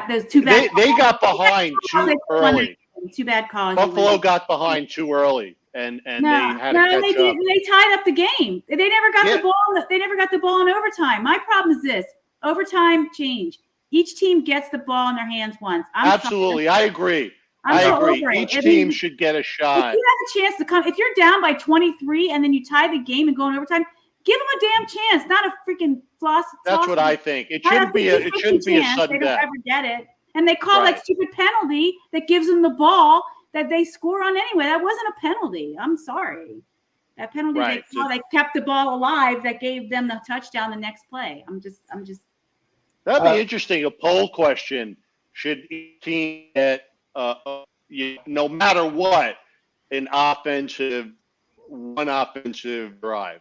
Those two bad. They got behind too early. Two bad calls. Buffalo got behind too early, and they had to catch up. They tied up the game. They never got the ball. They never got the ball in overtime. My problem is this: overtime change. Each team gets the ball in their hands once. Absolutely, I agree. I agree. Each team should get a shot. If you have a chance to come, if you're down by 23 and then you tie the game and go in overtime, give them a damn chance, not a freaking floss. That's what I think. It shouldn't be a sudden death. They don't ever get it, and they call that stupid penalty that gives them the ball that they score on anyway. That wasn't a penalty. I'm sorry. That penalty they kept the ball alive that gave them the touchdown the next play. I'm just. That'd be interesting. A poll question: should each team get no matter what, one offensive drive?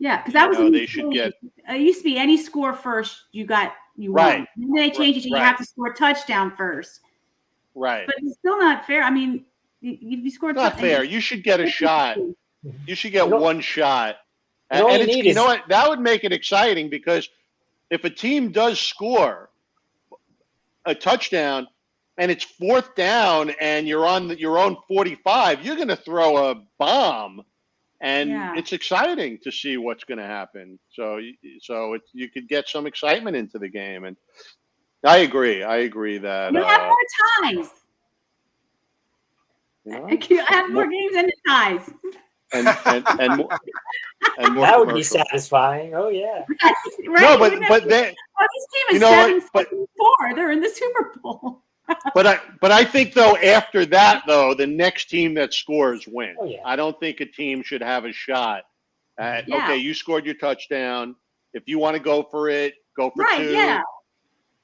Yeah, because that was they should get. It used to be any score first, you won. And then they changed it to you have to score a touchdown first. Right. But it's still not fair. I mean, you scored. It's not fair. You should get a shot. You should get one shot. And you know what? That would make it exciting, because if a team does score a touchdown and it's 4th down and you're on your own 45, you're going to throw a bomb. And it's exciting to see what's going to happen. So you could get some excitement into the game. And I agree. that you have more ties. You have more games than the ties. And more that would be satisfying. Oh yeah. Right? No, but then this team is 7-4. They're in the Super Bowl. But I think after that the next team that scores wins. Oh, yeah. I don't think a team should have a shot at okay, you scored your touchdown. If you want to go for it, go for 2. Yeah.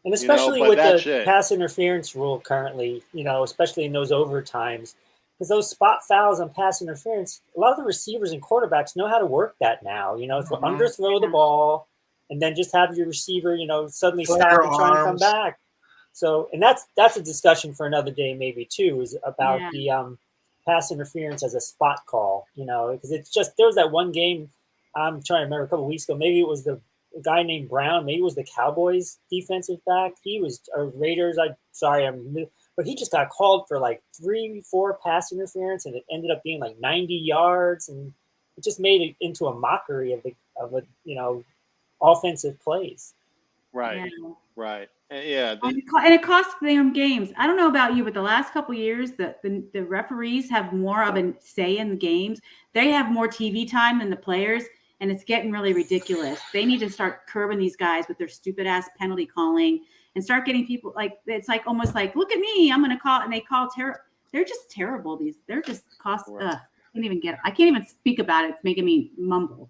And especially with the pass interference rule currently, especially in those overtimes, because those spot fouls on pass interference, a lot of the receivers and quarterbacks know how to work that now. Underthrow the ball and then just have your receiver, suddenly stop and try and come back. So, and that's a discussion for another day, maybe too, is about the pass interference as a spot call. Because it's just there was that one game I'm trying to remember a couple of weeks ago. Maybe it was a guy named Brown. Maybe it was the Cowboys defensive back. He was or Raiders. I'm but he just got called for like 3-4 pass interference, and it ended up being like 90 yards, and it just made it into a mockery of offensive plays. Right. Yeah. Right. Yeah. And it costs them games. I don't know about you, but the last couple of years, the referees have more of a say in the games. They have more TV time than the players, and it's getting really ridiculous. They need to start curbing these guys with their stupid ass penalty calling and start getting people like, it's like almost like, look at me, I'm going to call, and they call they're just terrible. They're just I can't even speak about it. It's making me mumble.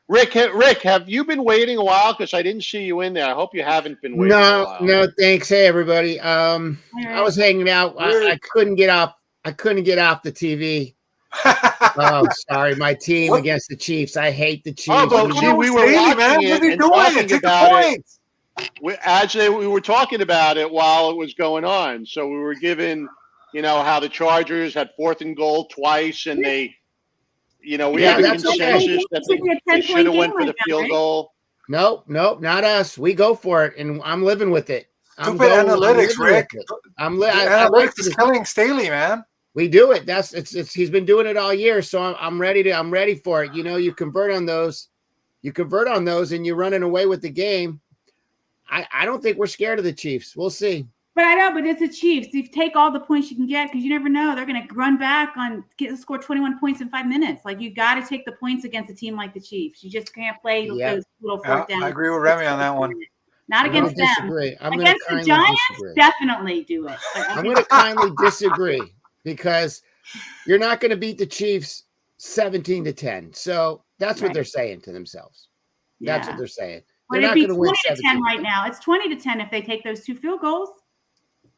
Rick, have you been waiting a while? Because I didn't see you in there. I hope you haven't been waiting a while. No, thanks. Hey, everybody. I was hanging out. I couldn't get off. I couldn't get off the TV. Oh, sorry. My team against the Chiefs. I hate the Chiefs. Oh, but we were watching it and talking about it. We were talking about it while it was going on. So we were given, how the Chargers had 4th and goal twice, and they. We have a consensus that they should have went for the field goal. Nope, not us. We go for it, and I'm living with it. Stupid analytics, Rick. Analytics is killing Staley, man. We do it. He's been doing it all year, so I'm ready for it. You convert on those, and you're running away with the game. I don't think we're scared of the Chiefs. We'll see. But it's the Chiefs. You take all the points you can get because you never know. They're going to run back score 21 points in 5 minutes. Like, you got to take the points against a team like the Chiefs. You just can't play those little 4th down. I agree with Remy on that one. Not against them. Against the Giants, definitely do it. I'm going to kindly disagree because you're not going to beat the Chiefs 17-10. So that's what they're saying to themselves. That's what they're saying. They're not going to win 20-10 right now. It's 20-10 if they take those 2 field goals.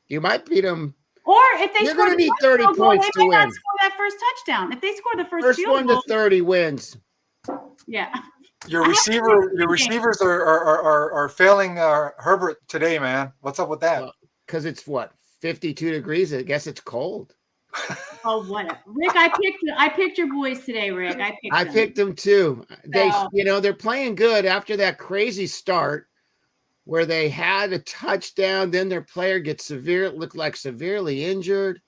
You might beat them. Or if they score, need 30 points to win. Not score that first touchdown. If they score the first field 1 to 30 wins. Yeah. Your receivers are failing Herbert today, man. What's up with that? Because it's 52 degrees. I guess it's cold. Oh, what? Rick, I picked your boys today, Rick. I picked them too. They're playing good after that crazy start where they had a touchdown, then their player looked like severely injured.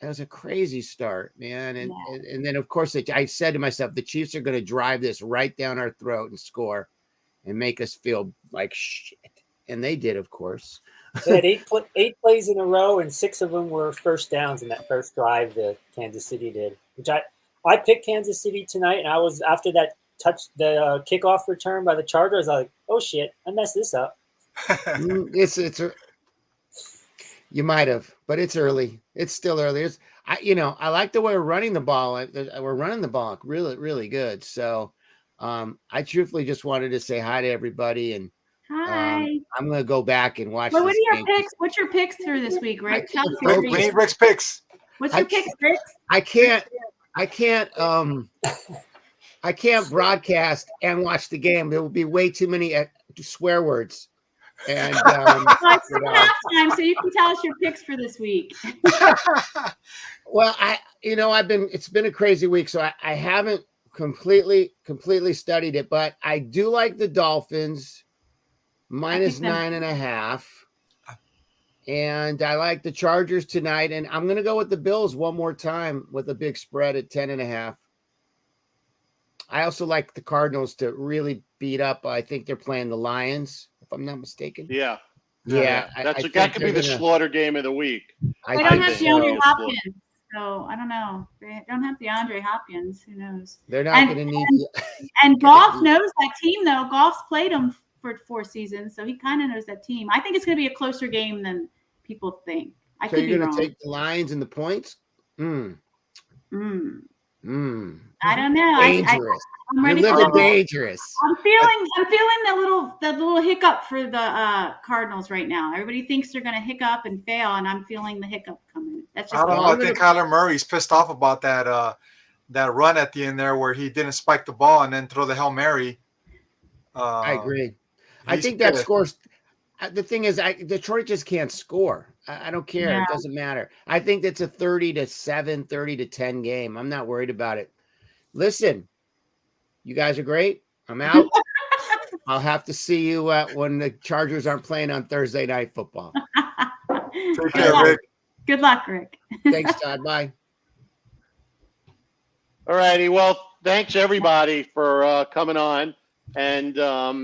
That was a crazy start, man. And then, of course, I said to myself, the Chiefs are going to drive this right down our throat and score and make us feel like shit. And they did, of course. They had 8 plays in a row, and 6 of them were first downs in that first drive that Kansas City did. Which I picked Kansas City tonight, and I was, after that the kickoff return by the Chargers, I was like, oh shit, I messed this up. You might have, but it's early. It's still early. I like the way we're running the ball. We're running the ball really, really good. So I truthfully just wanted to say hi to everybody, and hi. I'm going to go back and watch. What are your picks? What's your picks through this week, Rick? We need Rick's picks. What's your picks, Rick? I can't broadcast and watch the game. There will be way too many swear words. And it's halftime, so you can tell us your picks for this week. Well, it's been a crazy week, so I haven't completely studied it, but I do like the Dolphins minus 9.5. And I like the Chargers tonight, and I'm going to go with the Bills one more time with a big spread at 10.5. I also like the Cardinals to really beat up. I think they're playing the Lions, if I'm not mistaken. Yeah. That could be the slaughter game of the week. They don't have DeAndre Hopkins, so I don't know. They don't have DeAndre Hopkins. Who knows? They're not going to need. And Goff knows that team, though. Goff's played them for 4 seasons, so he kind of knows that team. I think it's going to be a closer game than people think. So you're going to take the Lions and the points? I don't know. Dangerous. I'm ready for dangerous. I'm feeling that little hiccup for the Cardinals right now. Everybody thinks they're going to hiccup and fail, and I'm feeling the hiccup coming. That's just. I don't know. I think Kyler Murray's pissed off about that run at the end there where he didn't spike the ball and then throw the Hail Mary. I agree. I think that scores. The thing is, Detroit just can't score. I don't care. Yeah. It doesn't matter. I think that's a 30-7, 30-10 game. I'm not worried about it. Listen, you guys are great. I'm out. I'll have to see you when the Chargers aren't playing on Thursday Night Football. Take care, Rick. Good luck, Rick. Thanks, Todd. Bye. All righty. Well, thanks everybody for coming on, and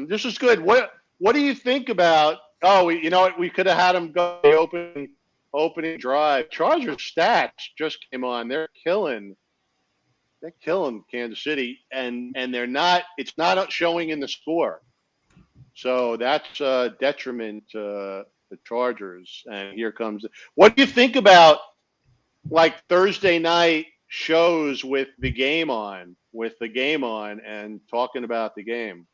this is good. What do you think about? Oh, you know what? We could have had them go the opening drive. Chargers stats just came on. They're killing Kansas City, and they're not. It's not showing in the score, so that's a detriment to the Chargers. And here comes. What do you think about like Thursday night shows with the game on, and talking about the game?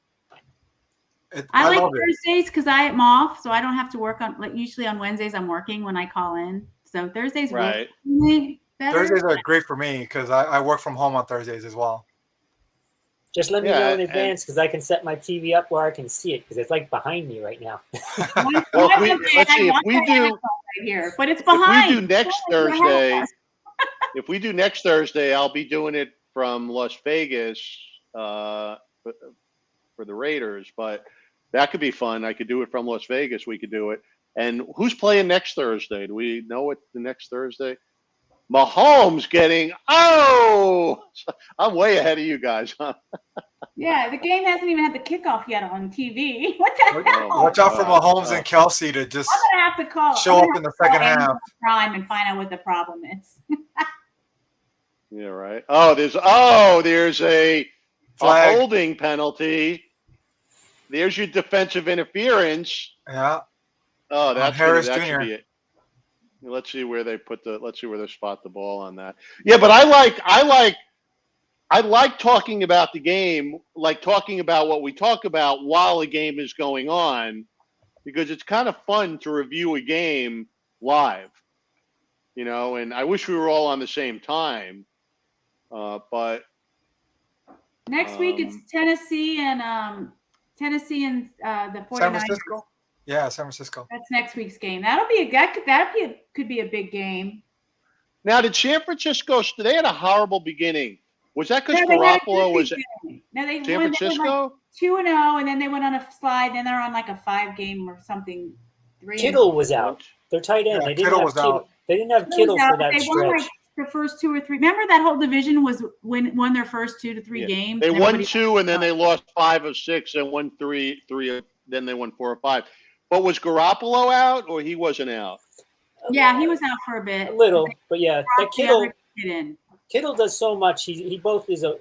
I like Thursdays because I'm off, so I don't have to work on. Like usually on Wednesdays, I'm working when I call in. So Thursdays, right? Better. Thursdays are great for me because I work from home on Thursdays as well. Just let me know in advance because I can set my TV up where I can see it because it's like behind me right now. Well, let's see if we do. Right here, but it's behind. If we do next Thursday, if we do next Thursday, I'll be doing it from Las Vegas for the Raiders, but that could be fun. I could do it from Las Vegas. We could do it. And who's playing next Thursday? Do we know what the next Thursday? Mahomes getting, I'm way ahead of you guys, huh? Yeah, the game hasn't even had the kickoff yet on TV. What the hell? Watch out for Mahomes and Kelsey to just I'm gonna have to call. show up in the second half. Prime and find out what the problem is. Yeah, right. There's a holding penalty. There's your defensive interference. Yeah. Oh, that Harris should Jr. be it. Let's see where they spot the ball on that. Yeah, but I like talking about the game, like talking about what we talk about while a game is going on, because it's kind of fun to review a game live, and I wish we were all on the same time. But next week it's Tennessee and the 49ers. San Francisco? Yeah, San Francisco. That's next week's game. Could be a big game. Now, did San Francisco? They had a horrible beginning. Was that because Garoppolo was San Francisco? 2-0, and then they went on a slide. Then they're on like a 5-game or something. Kittle was out. Their tight end. Yeah, They didn't have Kittle for that stretch. Won like the first 2 or 3. Remember that whole division won their first 2 to 3 games. They won 2, and then they lost 5 of 6, and won 3. Then they won 4 or 5. But was Garoppolo out, or he wasn't out? Yeah, he was out for a bit. A little, but yeah, that Kittle does so much. He both is a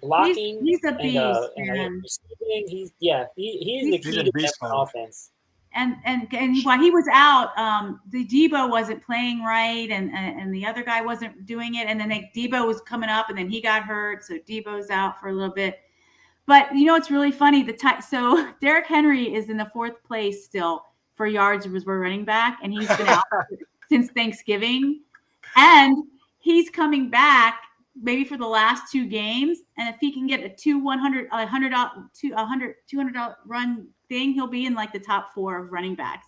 blocking. He's a beast. And a receiving. He's the key to that offense. And while he was out, the Debo wasn't playing right, and the other guy wasn't doing it. And then Debo was coming up, and then he got hurt, so Debo's out for a little bit. But it's really funny. So Derrick Henry is in the 4th place still for yards as a running back, and he's been out since Thanksgiving, and he's coming back maybe for the last 2 games. And if he can get a $200 run thing, he'll be in like the top 4 of running backs.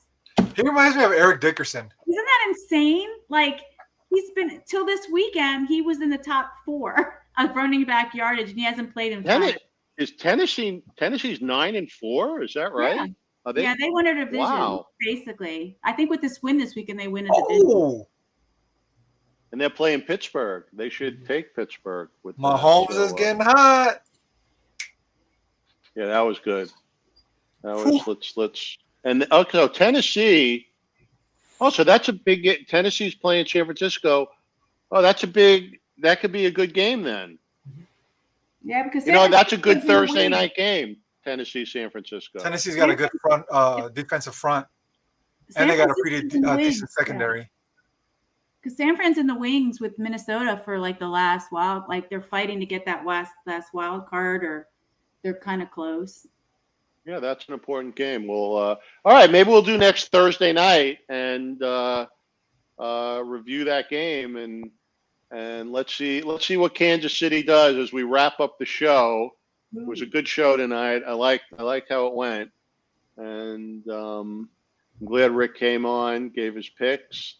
He reminds me of Eric Dickerson. Isn't that insane? Like he's been till this weekend, he was in the top 4 of running back yardage, and he hasn't played in 5. Is Tennessee's 9-4? Is that right? Yeah. They won a division. Wow. Basically. I think with this win this weekend, they win a division. And they're playing Pittsburgh. They should take Pittsburgh. With Mahomes is getting hot. Yeah, that was good. That was let's and okay. Tennessee. So that's a big. Tennessee's playing San Francisco. Oh, that could be a good game then. Yeah, because that's a good Thursday night game. Tennessee, San Francisco. Tennessee's got a good defensive front, and they got a pretty decent secondary. Because San Fran's in the wings with Minnesota for like the last they're fighting to get that last wild card, or they're kind of close. Yeah, that's an important game. Well, all right, maybe we'll do next Thursday night and review that game and let's see what Kansas City does as we wrap up the show. It was a good show tonight. I liked how it went, and I'm glad Rick came on, gave his picks.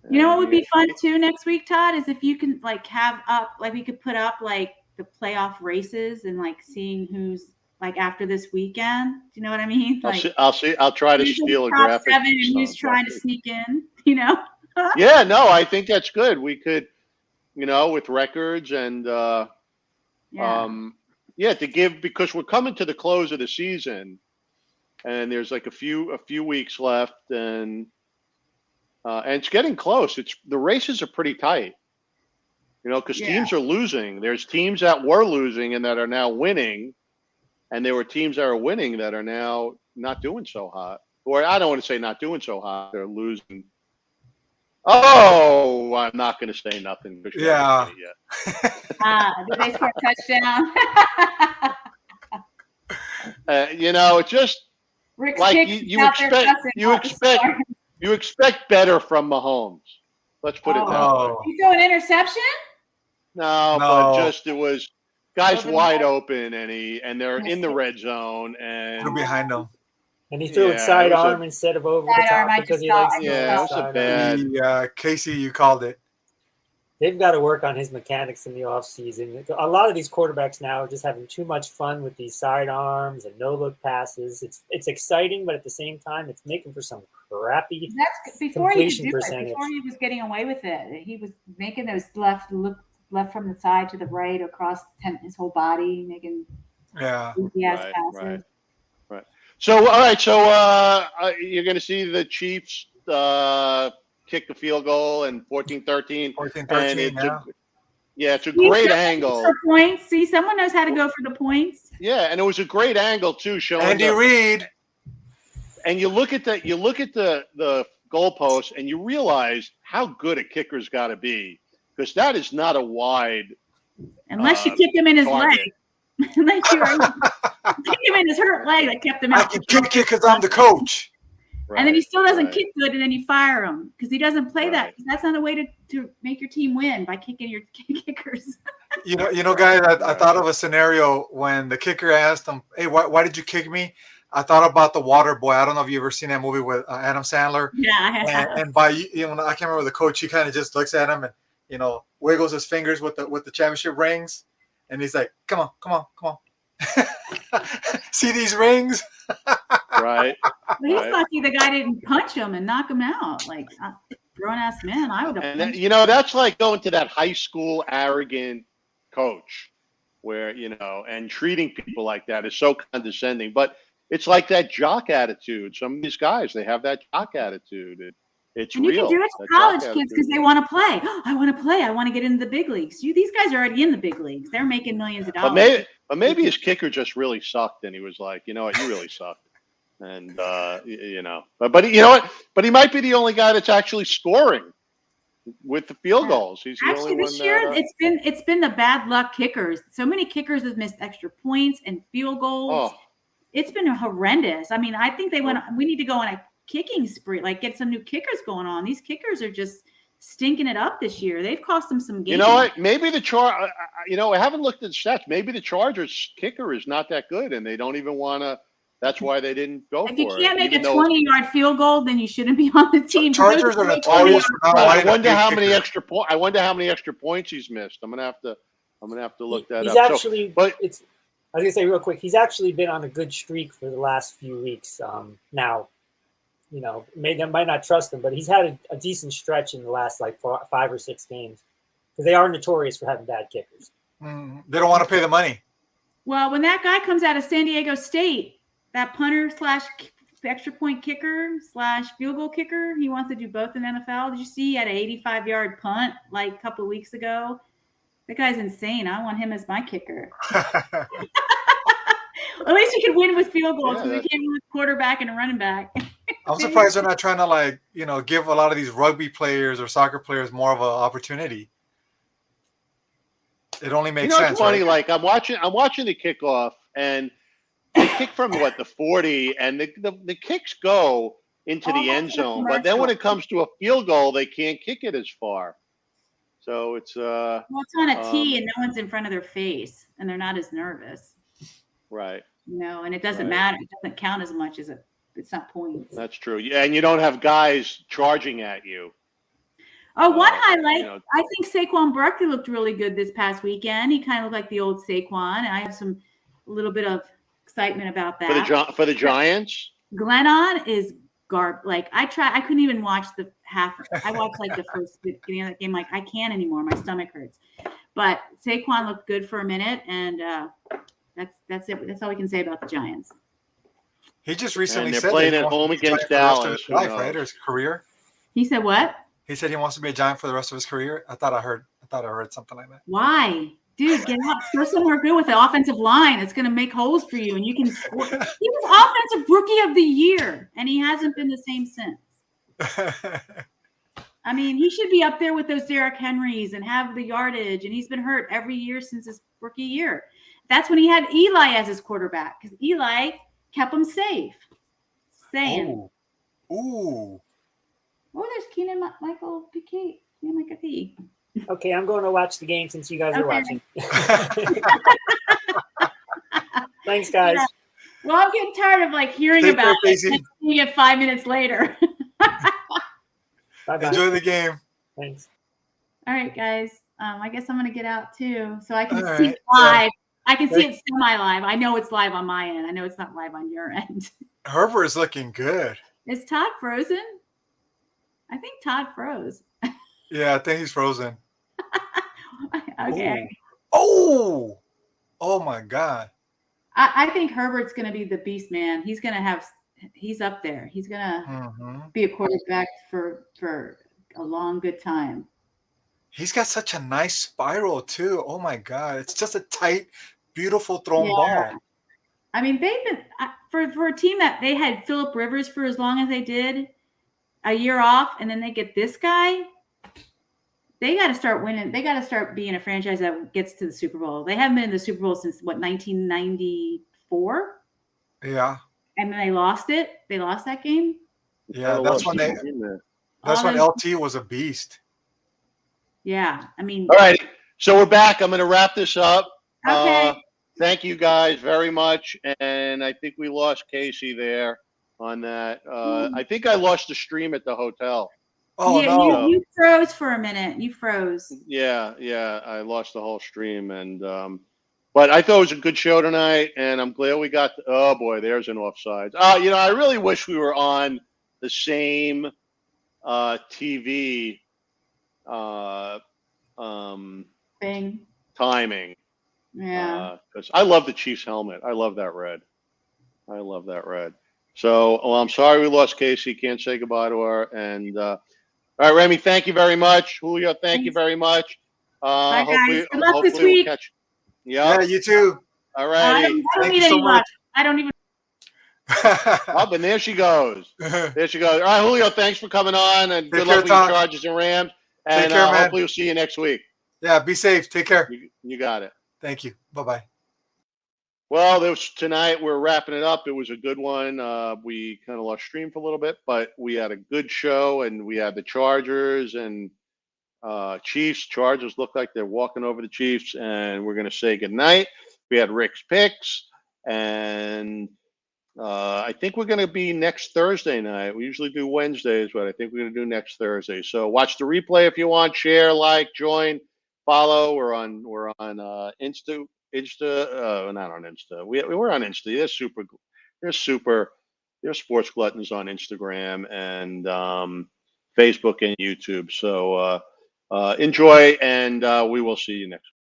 You know what would be fun too next week, Todd, is if you can we could put up like the playoff races and like seeing who's like after this weekend. Do you know what I mean? Like, I'll see. I'll try to steal a top graphic. 7 and he's trying to sneak in. You know? Yeah, no, I think that's good. We could, with records and to give, because we're coming to the close of the season, and there's like a few weeks left, and it's getting close. The races are pretty tight. Because teams are losing. There's teams that were losing and that are now winning, and there were teams that are winning that are now not doing so hot. Or I don't want to say not doing so hot. They're losing. Oh, I'm not going to say nothing. Yeah. Did they score a touchdown? It's just Rick's like you expect better from Mahomes. Let's put it that way. You throw an interception? No, but just it was guys wide open, and they're in the red zone, and they're behind them. And he threw it sidearm instead of over the top because he likes it was a bad. Casey, you called it. They've got to work on his mechanics in the offseason. A lot of these quarterbacks now are just having too much fun with these sidearms and no-look passes. It's exciting, but at the same time, it's making for some crappy completion percentage. Before he was getting away with it, he was making those left from the side to the right across his whole body, making passes. Right. So, all right. So, you're going to see the Chiefs kick the field goal and 14-13. 14-13, it's a great angle. For points. See, someone knows how to go for the points. Yeah, and it was a great angle too, showing Andy Reid. And you look at that. You look at the goalpost, and you realize how good a kicker's got to be, because that is not a wide. Unless you kick him in his leg. Unless you kick him in his hurt leg that kept him out. I can kick it because I'm the coach. Right, and then he still doesn't kick good, and then you fire him because he doesn't play that. That's not a way to make your team win, by kicking your kickers. Guys, I thought of a scenario when the kicker asked him, "Hey, why did you kick me?" I thought about The Water Boy. I don't know if you ever seen that movie with Adam Sandler. Yeah, I have. And I can't remember the coach. He kind of just looks at him and wiggles his fingers with the championship rings, and he's like, "Come on." See these rings? Right. But he's lucky the guy didn't punch him and knock him out. Like, grown-ass man, I would have. And that's like going to that high school arrogant coach where, and treating people like that is so condescending. But it's like that jock attitude. Some of these guys, they have that jock attitude. It's real. You can do it to college kids because they want to play. I want to play. I want to get into the big leagues. These guys are already in the big leagues. They're making millions of dollars. But maybe his kicker just really sucked, and he was like, you know what, you really suck. And but you know what? But he might be the only guy that's actually scoring with the field goals. He's the only one. This year it's been the bad luck kickers. So many kickers have missed extra points and field goals. Oh. It's been horrendous. I mean, I think we need to go on a kicking spree, like get some new kickers going on. These kickers are just stinking it up this year. They've cost them some games. You know what? Maybe I haven't looked at the stats. Maybe the Chargers kicker is not that good, and they don't even want to. That's why they didn't go for it. If you can't make a 20-yard field goal, then you shouldn't be on the team. Chargers are notorious. I wonder how many extra points he's missed. I'm gonna have to look that up. He's actually, I was gonna say real quick. He's actually been on a good streak for the last few weeks. Now, they might not trust him, but he's had a decent stretch in the last 5 or 6 games because they are notorious for having bad kickers. They don't want to pay the money. Well, when that guy comes out of San Diego State, that punter / extra point kicker / field goal kicker, he wants to do both in NFL. Did you see he had an 85-yard punt a couple of weeks ago? That guy's insane. I want him as my kicker. At least he can win with field goals because he can't win with quarterback and a running back. I'm surprised they're not trying to give a lot of these rugby players or soccer players more of an opportunity. It only makes sense. It's funny. Right? I'm watching the kickoff, and they kick from the 40, and the kicks go into the end zone. But then when it comes to a field goal, they can't kick it as far. So it's it's on a tee, and no one's in front of their face, and they're not as nervous. Right. And it doesn't matter. It doesn't count as much as it's not points. That's true. Yeah, and you don't have guys charging at you. Oh, one highlight. I think Saquon Barkley looked really good this past weekend. He kind of looked like the old Saquon. And I have a little bit of excitement about that. For the Giants. Glennon is like I couldn't even watch the half. I watched like the first beginning of that game. Like I can't anymore. My stomach hurts. But Saquon looked good for a minute, and that's it. That's all we can say about the Giants. He just recently they're said playing that he at home wants to be a against Giant for the rest of Dallas. his life, right? Or his career. He said what? He said he wants to be a Giant for the rest of his career. I thought I heard something like that. Why? Dude, get out. Go somewhere good with the offensive line. It's going to make holes for you, and you can score. He was Offensive Rookie of the Year, and he hasn't been the same since. I mean, he should be up there with those Derrick Henrys and have the yardage, and he's been hurt every year since his rookie year. That's when he had Eli as his quarterback, because Eli kept him safe. Saying. Ooh. Oh, there's Keenan Michael P. Okay, I'm going to watch the game since you guys are watching. Thanks, guys. Yeah. Well, I'm getting tired of like hearing about it and seeing it 5 minutes later. Bye-bye. Enjoy the game. Thanks. All right, guys. I guess I'm going to get out too, so I can All see right. it live. Yeah. I can see it semi-live. I know it's live on my end. I know it's not live on your end. Herbert is looking good. Is Todd frozen? I think Todd froze. Yeah, I think he's frozen. Okay. Oh my God. I think Herbert's going to be the beast man. He's up there. He's going to be a quarterback for a long, good time. He's got such a nice spiral too. Oh my God. It's just a tight, beautiful thrown ball. I mean, they've been for a team that they had Phillip Rivers for as long as they did, a year off, and then they get this guy. They got to start winning. They got to start being a franchise that gets to the Super Bowl. They haven't been in the Super Bowl since 1994. Yeah. And then they lost it. They lost that game. Yeah, that's when LT was a beast. Yeah, I mean. All right, so we're back. I'm going to wrap this up. Okay. Thank you guys very much, and I think we lost Casey there on that. I think I lost the stream at the hotel. Oh yeah, no! You froze for a minute. You froze. Yeah, I lost the whole stream, and but I thought it was a good show tonight, and I'm glad we got. Oh boy, there's an offsides. I really wish we were on the same TV thing timing. Yeah, because I love the Chiefs helmet. I love that red. So, I'm sorry we lost Casey. Can't say goodbye to her, and. All right, Remy, thank you very much. Julio, thank you very much. Bye, guys. Good luck this week. We'll catch you. Yeah, you too. All right. I don't need any luck. I don't even. Oh, but there she goes. All right, Julio, thanks for coming on, and good luck with your Chargers and Rams. And hopefully we'll see you next week. Yeah, be safe. Take care. You got it. Thank you. Bye-bye. Well, tonight we're wrapping it up. It was a good one. We kind of lost stream for a little bit, but we had a good show, and we had the Chargers and Chiefs. Chargers look like they're walking over the Chiefs, and we're going to say goodnight. We had Rick's picks, and I think we're going to be next Thursday night. We usually do Wednesdays, but I think we're going to do next Thursday. So watch the replay if you want. Share, like, join, follow. We're on Insta. Not on Insta. We're on Insta. There's Sports Gluttons on Instagram and Facebook and YouTube. So enjoy, and we will see you next week.